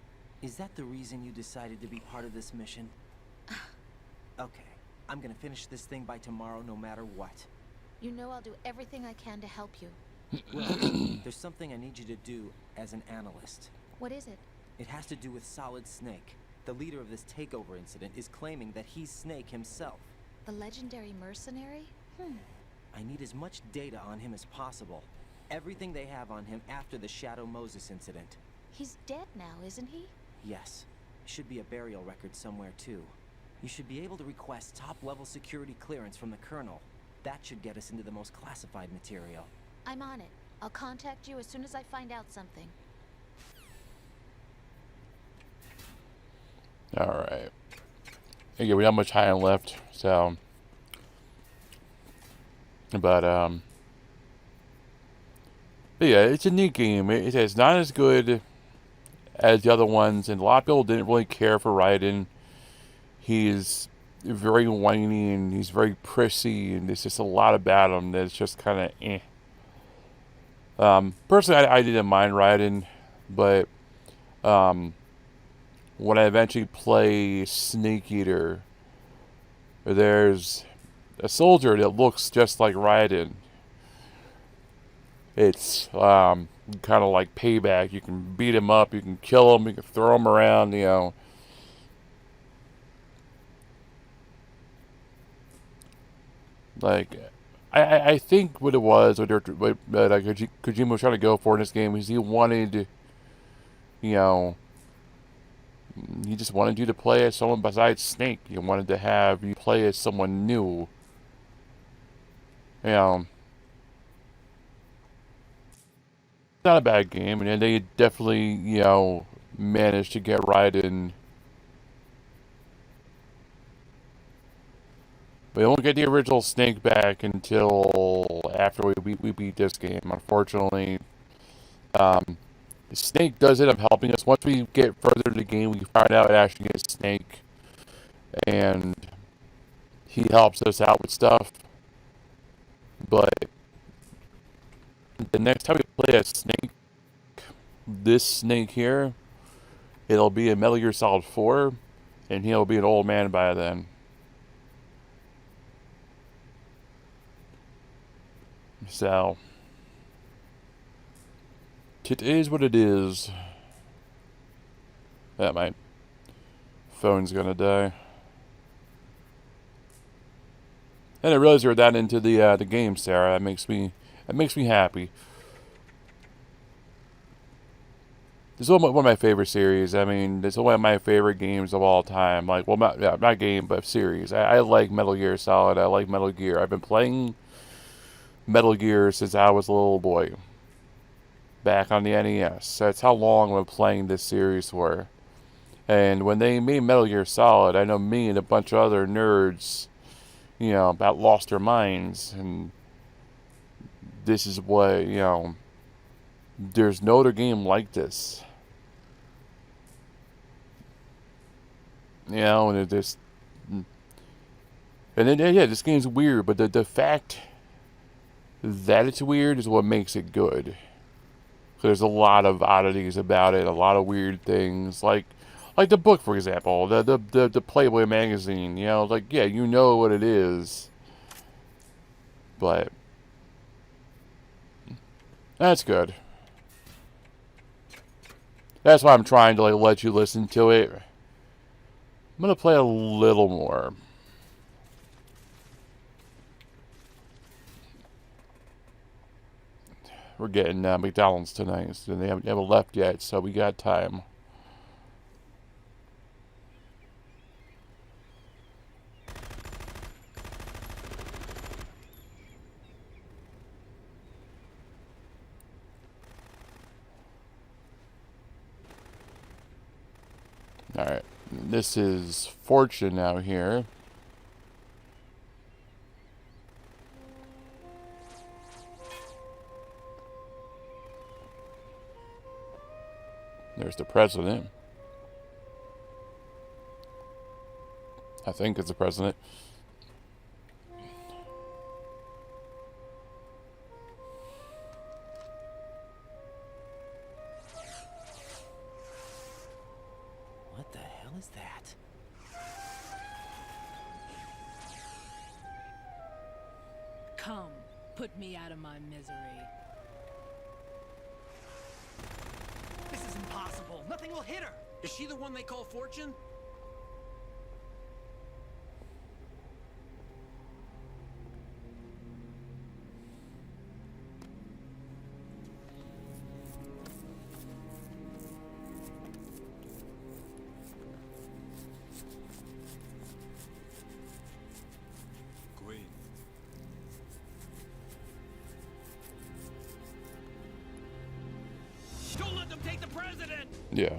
Speaker 4: Is that the reason you decided to be part of this mission? Okay, I'm gonna finish this thing by tomorrow no matter what.
Speaker 7: You know I'll do everything I can to help you.
Speaker 4: Rose, there's something I need you to do as an analyst.
Speaker 7: What is it?
Speaker 4: It has to do with Solid Snake. The leader of this takeover incident is claiming that he's Snake himself.
Speaker 7: The legendary mercenary?
Speaker 4: I need as much data on him as possible. Everything they have on him after the Shadow Moses incident.
Speaker 7: He's dead now, isn't he?
Speaker 4: Yes. Should be a burial record somewhere too. You should be able to request top-level security clearance from the Colonel. That should get us into the most classified material.
Speaker 7: I'm on it. I'll contact you as soon as I find out something.
Speaker 1: Alright. Again, we don't have much time left, so. But yeah, it's a neat game. It's not as good as the other ones, and a lot of people didn't really care for Raiden. He's very whiny and he's very prissy, and there's just a lot about him that's just kind of eh. Personally, I didn't mind Raiden, but when I eventually play Snake Eater, there's a soldier that looks just like Raiden. It's kind of like Payback. You can beat him up, you can kill him, you can throw him around, you know. Like, I think what it was, what Kojima was trying to go for in this game is he wanted, you know, he just wanted you to play as someone besides Snake. He wanted to have you play as someone new. You know, not a bad game, and they definitely, you know, managed to get Raiden. We won't get the original Snake back until after we beat this game, unfortunately. Snake does end up helping us. Once we get further in the game, we find out it actually is Snake. And he helps us out with stuff. But the next time we play a Snake, this Snake here, it'll be in Metal Gear Solid 4, and he'll be an old man by then. So, it is what it is. That my phone's gonna die. And I realize you're that into the game, Sarah. That makes me happy. This is one of my favorite series. I mean, this is one of my favorite games of all time. Like, well, not game, but series. I like Metal Gear Solid. I like Metal Gear. I've been playing Metal Gear since I was a little boy. Back on the NES. That's how long I've been playing this series for. And when they made Metal Gear Solid, I know me and a bunch of other nerds, about lost their minds. And this is what, there's no other game like this. And it just... And then, yeah, this game's weird, but the fact that it's weird is what makes it good. There's a lot of oddities about it, a lot of weird things, like the book, for example, the Playboy magazine. Yeah, you know what it is, but that's good. That's why I'm trying to let you listen to it. I'm gonna play a little more. We're getting McDonald's tonight, so they haven't left yet, so we got time. Alright, this is Fortune out here. There's the president. I think it's the president.
Speaker 4: What the hell is that?
Speaker 11: Come, put me out of my misery.
Speaker 10: This is impossible. Nothing will hit her.
Speaker 5: Is she the one they call Fortune?
Speaker 9: Queen.
Speaker 5: Don't let them take the president!
Speaker 1: Yeah.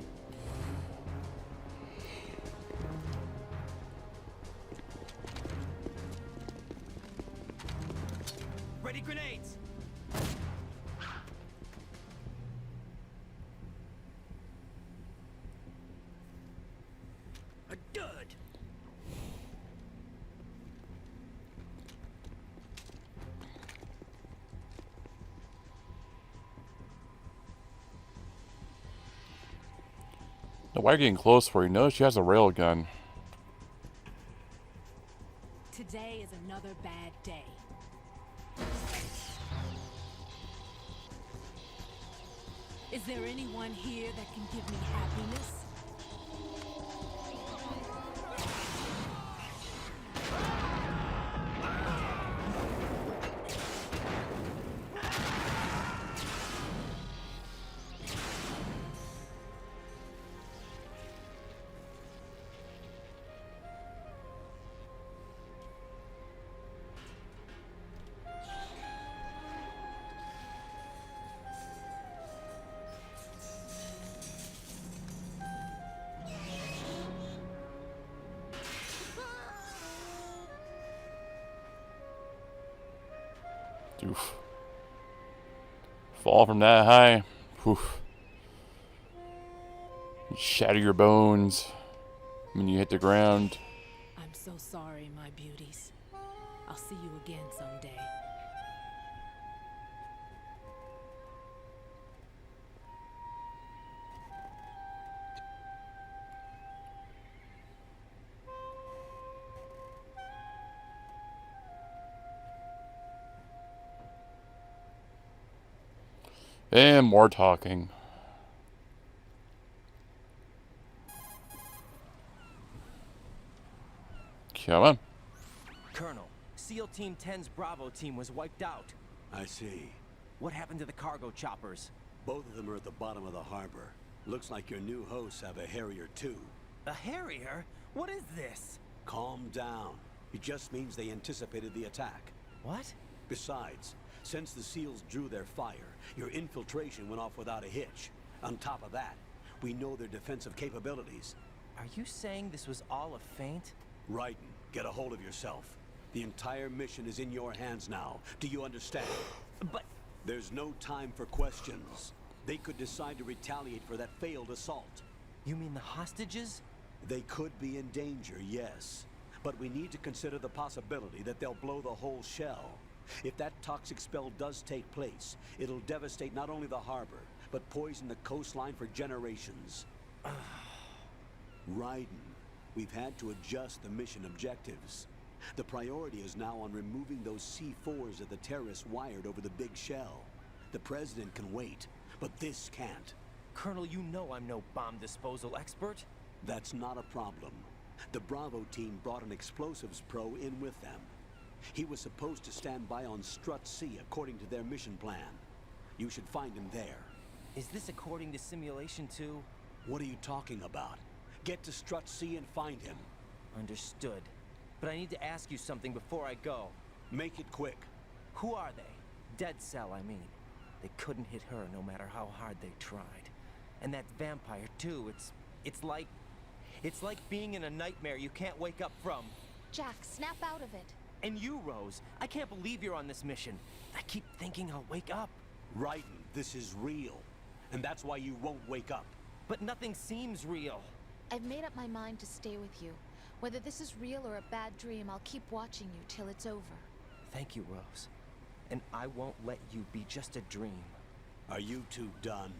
Speaker 10: Ready grenades.
Speaker 5: A dud!
Speaker 1: Now, why are you getting close for? You know she has a railgun.
Speaker 11: Today is another bad day. Is there anyone here that can give me happiness?
Speaker 1: Oof. Fall from that high. Oof. Shatter your bones when you hit the ground.
Speaker 11: I'm so sorry, my beauties. I'll see you again someday.
Speaker 1: And more talking. Come on.
Speaker 4: Colonel, SEAL Team 10's Bravo team was wiped out.
Speaker 2: I see.
Speaker 4: What happened to the cargo choppers?
Speaker 2: Both of them are at the bottom of the harbor. Looks like your new hosts have a Harrier too.
Speaker 4: A Harrier? What is this?
Speaker 2: Calm down. It just means they anticipated the attack.
Speaker 4: What?
Speaker 2: Besides, Since the SEALs drew their fire, your infiltration went off without a hitch. On top of that, we know their defensive capabilities.
Speaker 4: Are you saying this was all a feint?
Speaker 2: Raiden, get a hold of yourself. The entire mission is in your hands now. Do you understand?
Speaker 4: But...
Speaker 2: There's no time for questions. They could decide to retaliate for that failed assault.
Speaker 4: You mean the hostages?
Speaker 2: They could be in danger, yes. But we need to consider the possibility that they'll blow the whole shell. If that toxic spell does take place, it'll devastate not only the harbor, but poison the coastline for generations. Raiden, we've had to adjust the mission objectives. The priority is now on removing those C4s that the terrorists wired over the big shell. The President can wait, but this can't.
Speaker 4: Colonel, you know I'm no bomb disposal expert.
Speaker 2: That's not a problem. The Bravo team brought an explosives pro in with them. He was supposed to stand by on Strut C according to their mission plan. You should find him there.
Speaker 4: Is this according to simulation too?
Speaker 2: What are you talking about? Get to Strut C and find him.
Speaker 4: Understood. But I need to ask you something before I go.
Speaker 2: Make it quick.
Speaker 4: Who are they? Dead Cell, I mean. They couldn't hit her no matter how hard they tried. And that vampire too, it's like being in a nightmare you can't wake up from.
Speaker 7: Jack, snap out of it.
Speaker 4: And you, Rose, I can't believe you're on this mission. I keep thinking I'll wake up.
Speaker 2: Raiden, this is real. And that's why you won't wake up.
Speaker 4: But nothing seems real.
Speaker 7: I've made up my mind to stay with you. Whether this is real or a bad dream, I'll keep watching you till it's over.
Speaker 4: Thank you, Rose. And I won't let you be just a dream.
Speaker 2: Are you two done?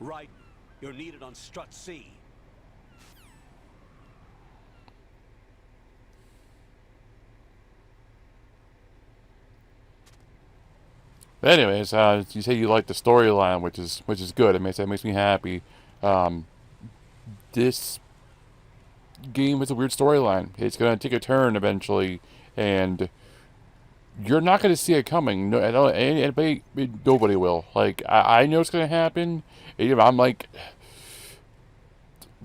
Speaker 2: Raiden, you're needed on Strut C.
Speaker 1: But anyways, you say you like the storyline, which is good. That makes me happy. This game has a weird storyline. It's gonna take a turn eventually, and you're not gonna see it coming. No, I don't. Anybody, nobody will. Like I know it's gonna happen. I'm like,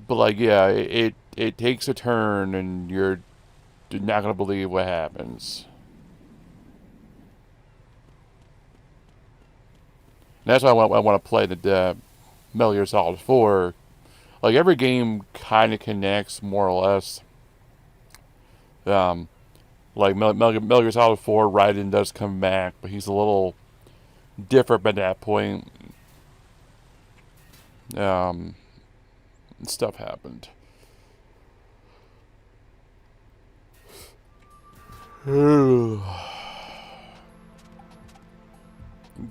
Speaker 1: but like yeah, it takes a turn, and you're not gonna believe what happens. And that's why I want to play the Metal Gear Solid 4. Like, every game kind of connects, more or less. Like, Metal Gear Solid 4, Raiden does come back, but he's a little different at that point. Stuff happened.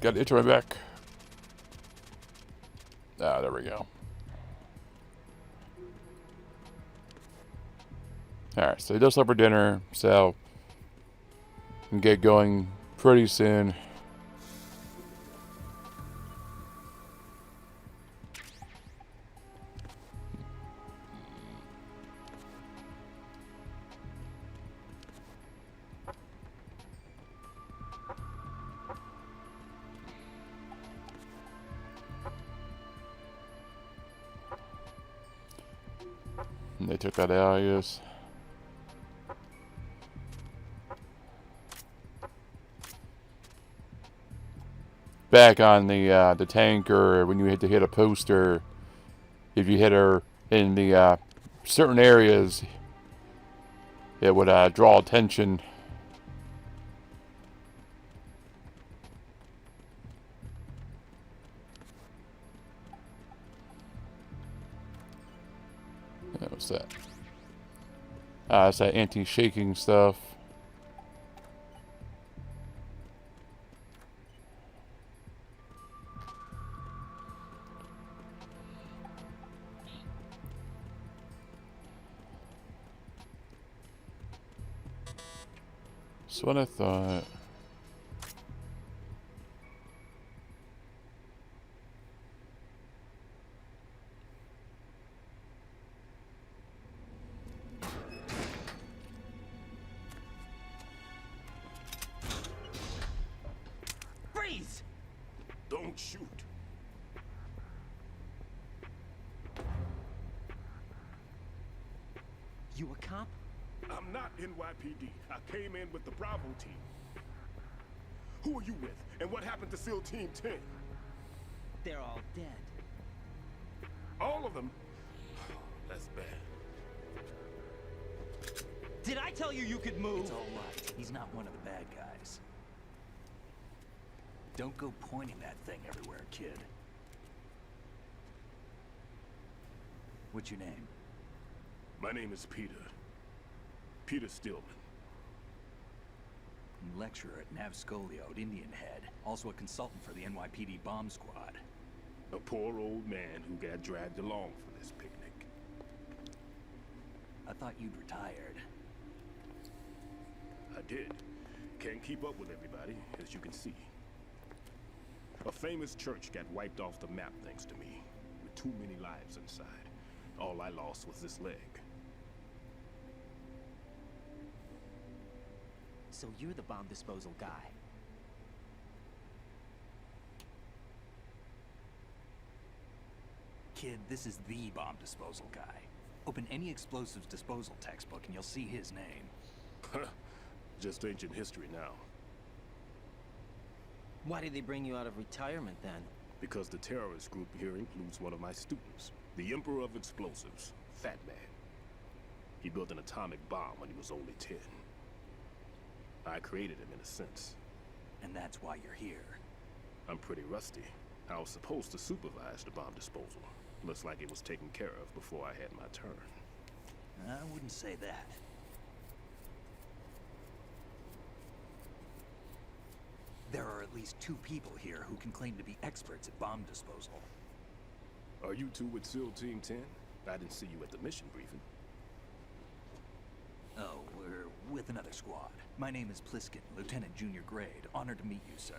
Speaker 1: Got an itch on my back. Ah, there we go. Alright, so he does supper dinner, so we can get going pretty soon. And they took that out, I guess. Back on the tanker, when you had to hit a poster, if you hit her in the certain areas, it would draw attention. What's that? It's that anti-shaking stuff. That's what I thought.
Speaker 4: Freeze!
Speaker 9: Don't shoot.
Speaker 4: You a cop?
Speaker 9: I'm not NYPD. I came in with the Bravo team.
Speaker 12: Who are you with? And what happened to SEAL Team 10?
Speaker 4: They're all dead.
Speaker 12: All of them? That's bad.
Speaker 4: Did I tell you you could move?
Speaker 8: It's all right. He's not one of the bad guys. Don't go pointing that thing everywhere, kid. What's your name?
Speaker 12: My name is Peter. Peter Stillman.
Speaker 8: Lecturer at Navscolio at Indian Head. Also a consultant for the NYPD bomb squad.
Speaker 12: A poor old man who got dragged along for this picnic.
Speaker 8: I thought you'd retired.
Speaker 12: I did. Can't keep up with everybody, as you can see. A famous church got wiped off the map thanks to me, with too many lives inside. All I lost was this leg.
Speaker 4: So you're the bomb disposal guy.
Speaker 8: Kid, this is the bomb disposal guy. Open any explosives disposal textbook and you'll see his name.
Speaker 12: Just ancient history now.
Speaker 4: Why did they bring you out of retirement then?
Speaker 12: Because the terrorist group here includes one of my students, the Emperor of Explosives, Fat Man. He built an atomic bomb when he was only 10. I created him in a sense.
Speaker 8: And that's why you're here.
Speaker 12: I'm pretty rusty. I was supposed to supervise the bomb disposal. Looks like it was taken care of before I had my turn.
Speaker 8: I wouldn't say that. There are at least 2 people here who can claim to be experts at bomb disposal.
Speaker 12: Are you two with SEAL Team 10? I didn't see you at the mission briefing.
Speaker 8: Oh, we're with another squad. My name is Pliskin, Lieutenant Junior Grade. Honored to meet you, sir.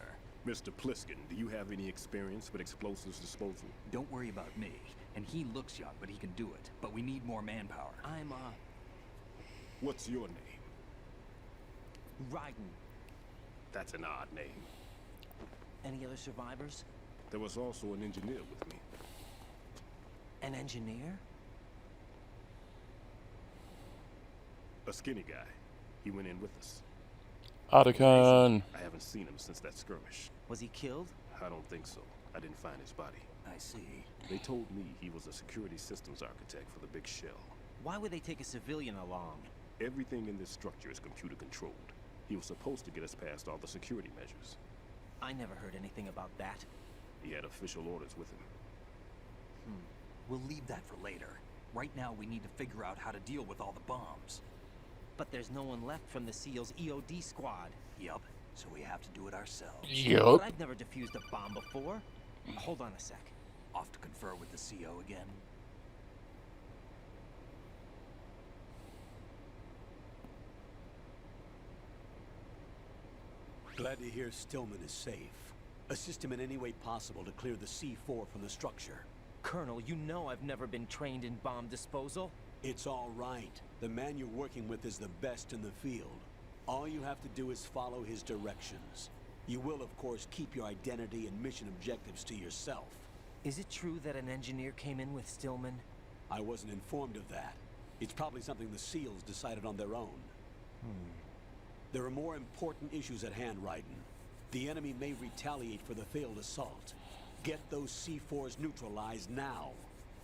Speaker 12: Mr. Pliskin, do you have any experience with explosives disposal?
Speaker 8: Don't worry about me. And he looks young, but he can do it. But we need more manpower.
Speaker 4: I'm,
Speaker 12: What's your name?
Speaker 4: Raiden.
Speaker 12: That's an odd name.
Speaker 4: Any other survivors?
Speaker 12: There was also an engineer with me.
Speaker 4: An engineer?
Speaker 12: A skinny guy. He went in with us.
Speaker 1: Otacon.
Speaker 12: I haven't seen him since that skirmish.
Speaker 4: Was he killed?
Speaker 12: I don't think so. I didn't find his body.
Speaker 8: I see.
Speaker 12: They told me he was a security systems architect for the big shell.
Speaker 4: Why would they take a civilian along?
Speaker 12: Everything in this structure is computer controlled. He was supposed to get us past all the security measures.
Speaker 4: I never heard anything about that.
Speaker 12: He had official orders with him.
Speaker 8: We'll leave that for later. Right now, we need to figure out how to deal with all the bombs.
Speaker 4: But there's no one left from the SEAL's EOD squad.
Speaker 8: Yup. So we have to do it ourselves.
Speaker 1: Yup.
Speaker 4: But I've never defused a bomb before. Hold on a sec.
Speaker 8: Off to confer with the CO again.
Speaker 2: Glad to hear Stillman is safe. Assist him in any way possible to clear the C4 from the structure.
Speaker 4: Colonel, you know I've never been trained in bomb disposal.
Speaker 2: It's all right. The man you're working with is the best in the field. All you have to do is follow his directions. You will, of course, keep your identity and mission objectives to yourself.
Speaker 4: Is it true that an engineer came in with Stillman?
Speaker 2: I wasn't informed of that. It's probably something the SEALs decided on their own. There are more important issues at hand, Raiden. The enemy may retaliate for the failed assault. Get those C4s neutralized now.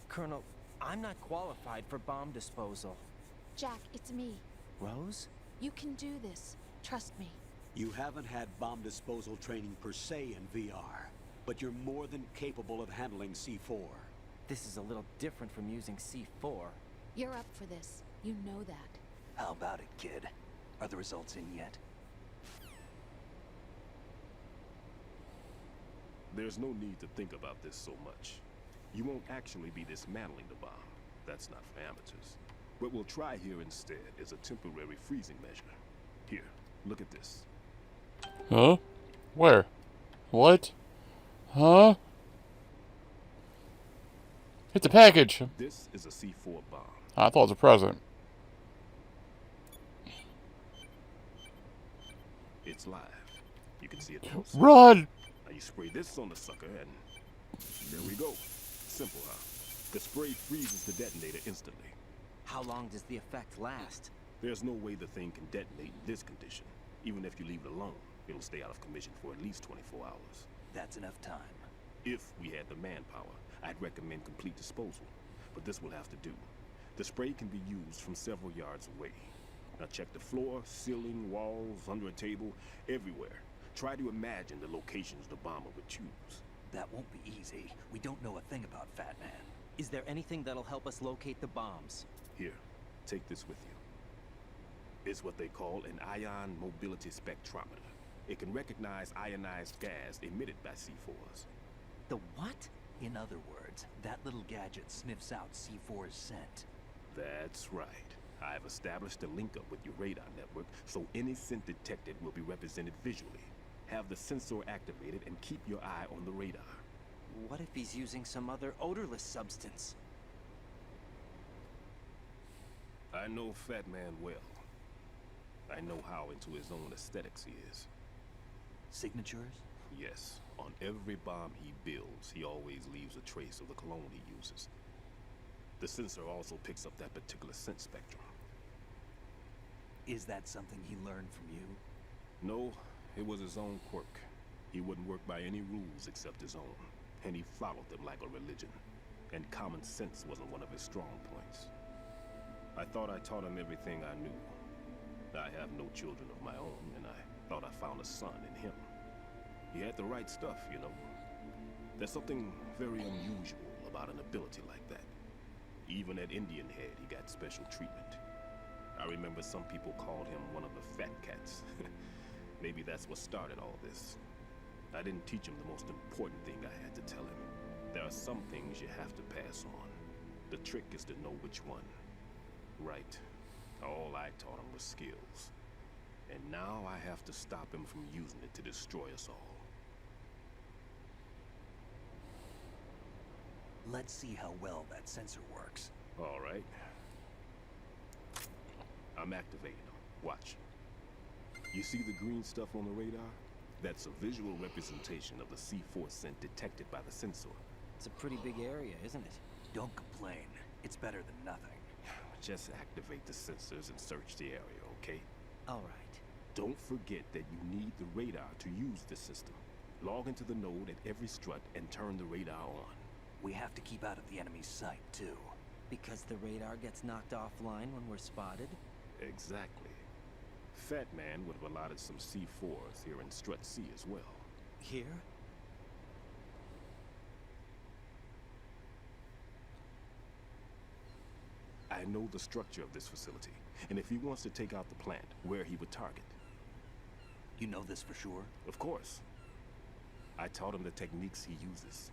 Speaker 4: Colonel, I'm not qualified for bomb disposal.
Speaker 7: Jack, it's me.
Speaker 4: Rose?
Speaker 7: You can do this. Trust me.
Speaker 2: You haven't had bomb disposal training per se in VR, but you're more than capable of handling C4.
Speaker 4: This is a little different from using C4.
Speaker 7: You're up for this. You know that.
Speaker 8: How about it, kid? Are the results in yet?
Speaker 12: There's no need to think about this so much. You won't actually be dismantling the bomb. That's not for amateurs. What we'll try here instead is a temporary freezing measure. Here, look at this.
Speaker 1: Huh? Where? What? Huh? It's a package.
Speaker 12: This is a C4 bomb.
Speaker 1: I thought it was a present.
Speaker 12: It's live. You can see it close.
Speaker 1: Run!
Speaker 12: Now you spray this on the sucker and there we go. Simple, huh? The spray freezes the detonator instantly.
Speaker 4: How long does the effect last?
Speaker 12: There's no way the thing can detonate in this condition. Even if you leave it alone, It'll stay out of commission for at least 24 hours.
Speaker 8: That's enough time.
Speaker 12: If we had the manpower, I'd recommend complete disposal. But this will have to do. The spray can be used from several yards away. Now check the floor, ceiling, walls, under a table, everywhere. Try to imagine the locations the bomber would choose.
Speaker 8: That won't be easy. We don't know a thing about Fat Man.
Speaker 4: Is there anything that'll help us locate the bombs?
Speaker 12: Here, take this with you. It's what they call an ion mobility spectrometer. It can recognize ionized gas emitted by C4s.
Speaker 4: The what?
Speaker 8: In other words, that little gadget sniffs out C4's scent.
Speaker 12: That's right. I've established a link up with your radar network, so any scent detected will be represented visually. Have the sensor activated and keep your eye on the radar.
Speaker 4: What if he's using some other odorless substance?
Speaker 12: I know Fat Man well. I know how into his own aesthetics he is.
Speaker 8: Signatures?
Speaker 12: Yes. On every bomb he builds, he always leaves a trace of the cologne he uses. The sensor also picks up that particular scent spectrum.
Speaker 8: Is that something he learned from you?
Speaker 12: No, it was his own quirk. He wouldn't work by any rules except his own, and he followed them like a religion. And common sense wasn't one of his strong points. I thought I taught him everything I knew. I have no children of my own, and I thought I found a son in him. He had the right stuff, you know. There's something very unusual about an ability like that. Even at Indian Head, he got special treatment. I remember some people called him one of the fat cats. Maybe that's what started all this. I didn't teach him the most important thing I had to tell him. There are some things you have to pass on. The trick is to know which one. Right. All I taught him was skills. And now I have to stop him from using it to destroy us all.
Speaker 8: Let's see how well that sensor works.
Speaker 12: All right. I'm activating them. Watch. You see the green stuff on the radar? That's a visual representation of the C4 scent detected by the sensor.
Speaker 4: It's a pretty big area, isn't it?
Speaker 8: Don't complain. It's better than nothing.
Speaker 12: Just activate the sensors and search the area, okay?
Speaker 4: All right.
Speaker 12: Don't forget that you need the radar to use the system. Log into the node at every strut and turn the radar on.
Speaker 8: We have to keep out of the enemy's sight, too.
Speaker 4: Because the radar gets knocked offline when we're spotted?
Speaker 12: Exactly. Fat Man would have allotted some C4s here in Strut C as well.
Speaker 4: Here?
Speaker 12: I know the structure of this facility, and if he wants to take out the plant, where he would target.
Speaker 8: You know this for sure?
Speaker 12: Of course. I taught him the techniques he uses.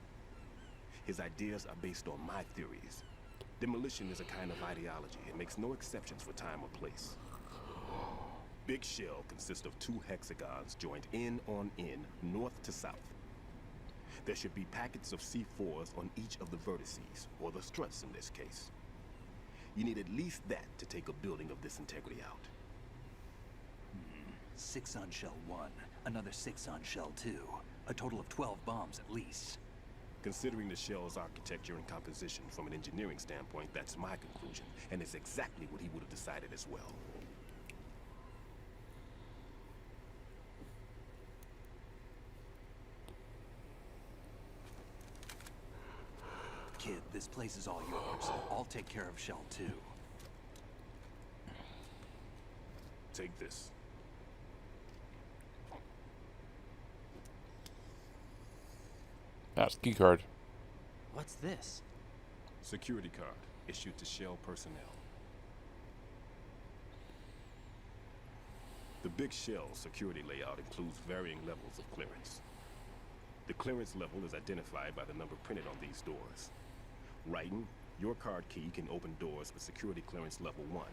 Speaker 12: His ideas are based on my theories. Demolition is a kind of ideology. It makes no exceptions for time or place. Big shell consists of 2 hexagons joined end on end, north to south. There should be packets of C4s on each of the vertices, or the struts in this case. You need at least that to take a building of this integrity out.
Speaker 8: 6 on shell 1, another 6 on shell 2. A total of 12 bombs at least.
Speaker 12: Considering the shell's architecture and composition from an engineering standpoint, that's my conclusion, and it's exactly what he would have decided as well.
Speaker 8: Kid, this place is all yours. I'll take care of shell 2.
Speaker 12: Take this.
Speaker 1: That's key card.
Speaker 4: What's this?
Speaker 12: Security card issued to Shell personnel. The Big Shell security layout includes varying levels of clearance. The clearance level is identified by the number printed on these doors. Raiden, your card key can open doors with security clearance level 1.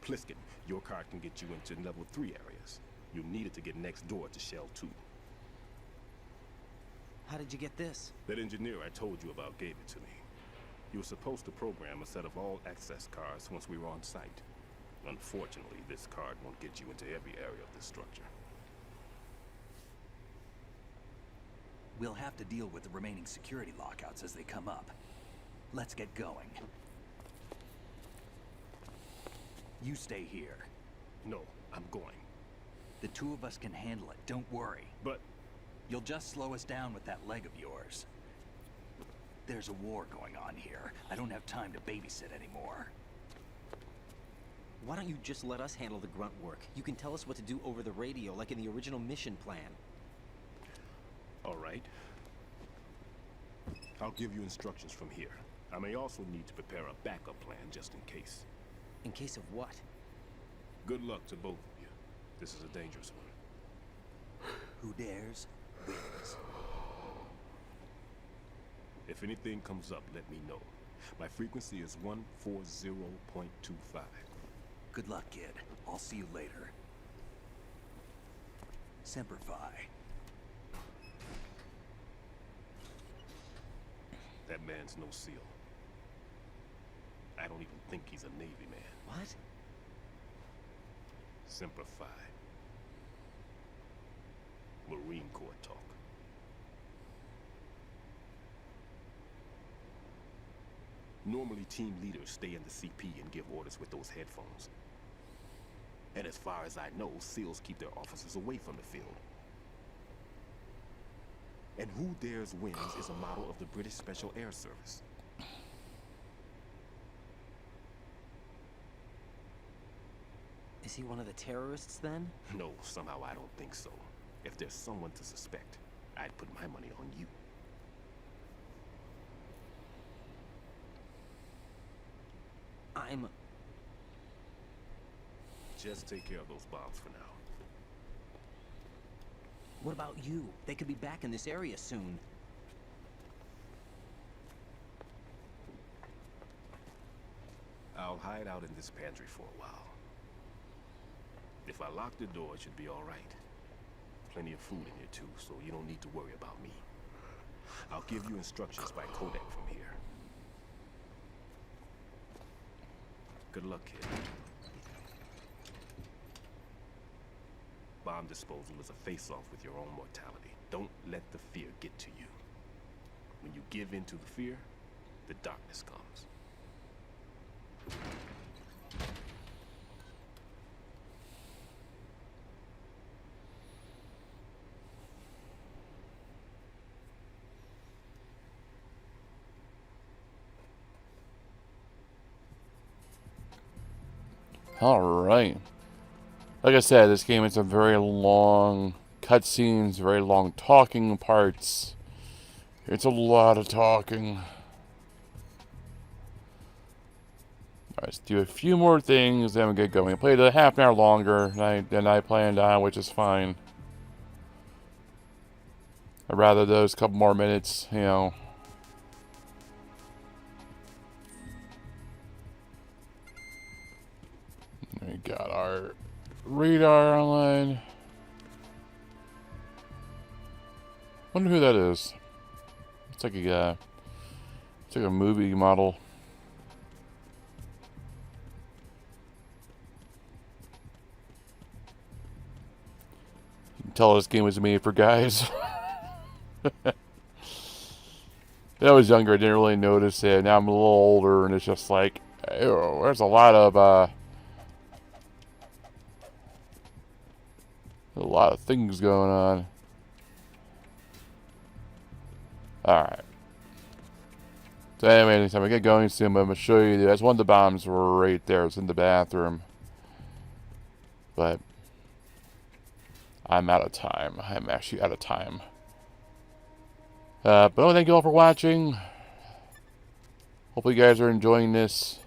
Speaker 12: Pliskin, your card can get you into level 3 areas. You'll need it to get next door to Shell 2.
Speaker 4: How did you get this?
Speaker 12: That engineer I told you about gave it to me. He was supposed to program a set of all access cards once we were on site. Unfortunately, this card won't get you into every area of this structure.
Speaker 8: We'll have to deal with the remaining security lockouts as they come up. Let's get going. You stay here.
Speaker 12: No, I'm going.
Speaker 8: The two of us can handle it, don't worry.
Speaker 12: But
Speaker 8: You'll just slow us down with that leg of yours. There's a war going on here. I don't have time to babysit anymore.
Speaker 4: Why don't you just let us handle the grunt work? You can tell us what to do over the radio, like in the original mission plan.
Speaker 12: all right. I'll give you instructions from here. I may also need to prepare a backup plan just in case.
Speaker 4: In case of what?
Speaker 12: Good luck to both of you. This is a dangerous one.
Speaker 8: Who dares, wins.
Speaker 12: If anything comes up, let me know. My frequency is 140.25.
Speaker 8: Good luck, kid. I'll see you later. Semper Fi.
Speaker 12: That man's no SEAL. I don't even think he's a Navy man.
Speaker 4: What?
Speaker 12: Semper Fi. Marine Corps talk. Normally, team leaders stay in the CP and give orders with those headphones. And as far as I know, SEALs keep their officers away from the field. And Who Dares Wins is a model of the British Special Air Service.
Speaker 4: Is he one of the terrorists then?
Speaker 12: No, somehow I don't think so. If there's someone to suspect, I'd put my money on you. Just take care of those bombs for now.
Speaker 4: What about you? They could be back in this area soon.
Speaker 12: I'll hide out in this pantry for a while. If I lock the door, it should be all right. Plenty of food in here too, so you don't need to worry about me. I'll give you instructions by codec from here. Good luck, kid. Bomb disposal is a face-off with your own mortality. Don't let the fear get to you. When you give in to the fear, the darkness comes.
Speaker 1: All right. Like I said, this game has some very long cutscenes, very long talking parts. It's a lot of talking. Alright, let's do a few more things, then we'll get going. I played a half an hour longer than I planned on, which is fine. I'd rather those couple more minutes, you know. We got our radar online. Wonder who that is. It's like a movie model. You can tell this game was made for guys. When I was younger, I didn't really notice it. Now I'm a little older, and it's just like, ew, there's a lot of things going on. Alright. So anyway, anytime I get going soon, I'm going to show you. That's one of the bombs right there. It's in the bathroom. But I'm out of time. I'm actually out of time. But thank you all for watching. Hopefully you guys are enjoying this.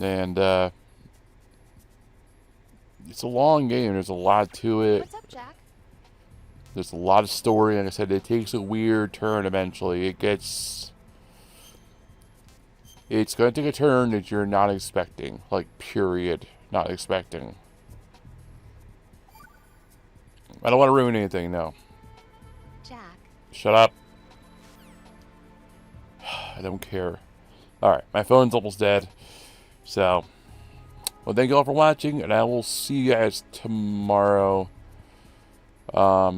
Speaker 1: And it's a long game. There's a lot to it.
Speaker 7: What's up, Jack?
Speaker 1: There's a lot of story. Like I said, it takes a weird turn eventually. It's going to take a turn that you're not expecting. Like, period. Not expecting. I don't want to ruin anything, no.
Speaker 7: Jack.
Speaker 1: Shut up. I don't care. Alright, my phone's almost dead. So, well, thank you all for watching, and I will see you guys tomorrow. I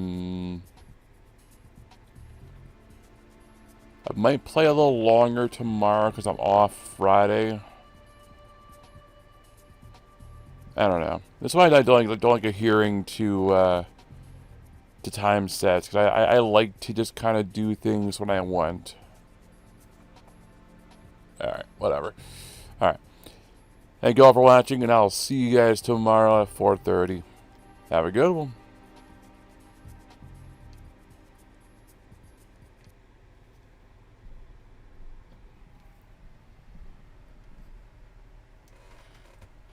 Speaker 1: might play a little longer tomorrow because I'm off Friday. I don't know. That's why I don't like adhering to time sets, because I like to just kind of do things when I want. Alright, whatever. Alright. Thank you all for watching, and I'll see you guys tomorrow at 4:30. Have a good one.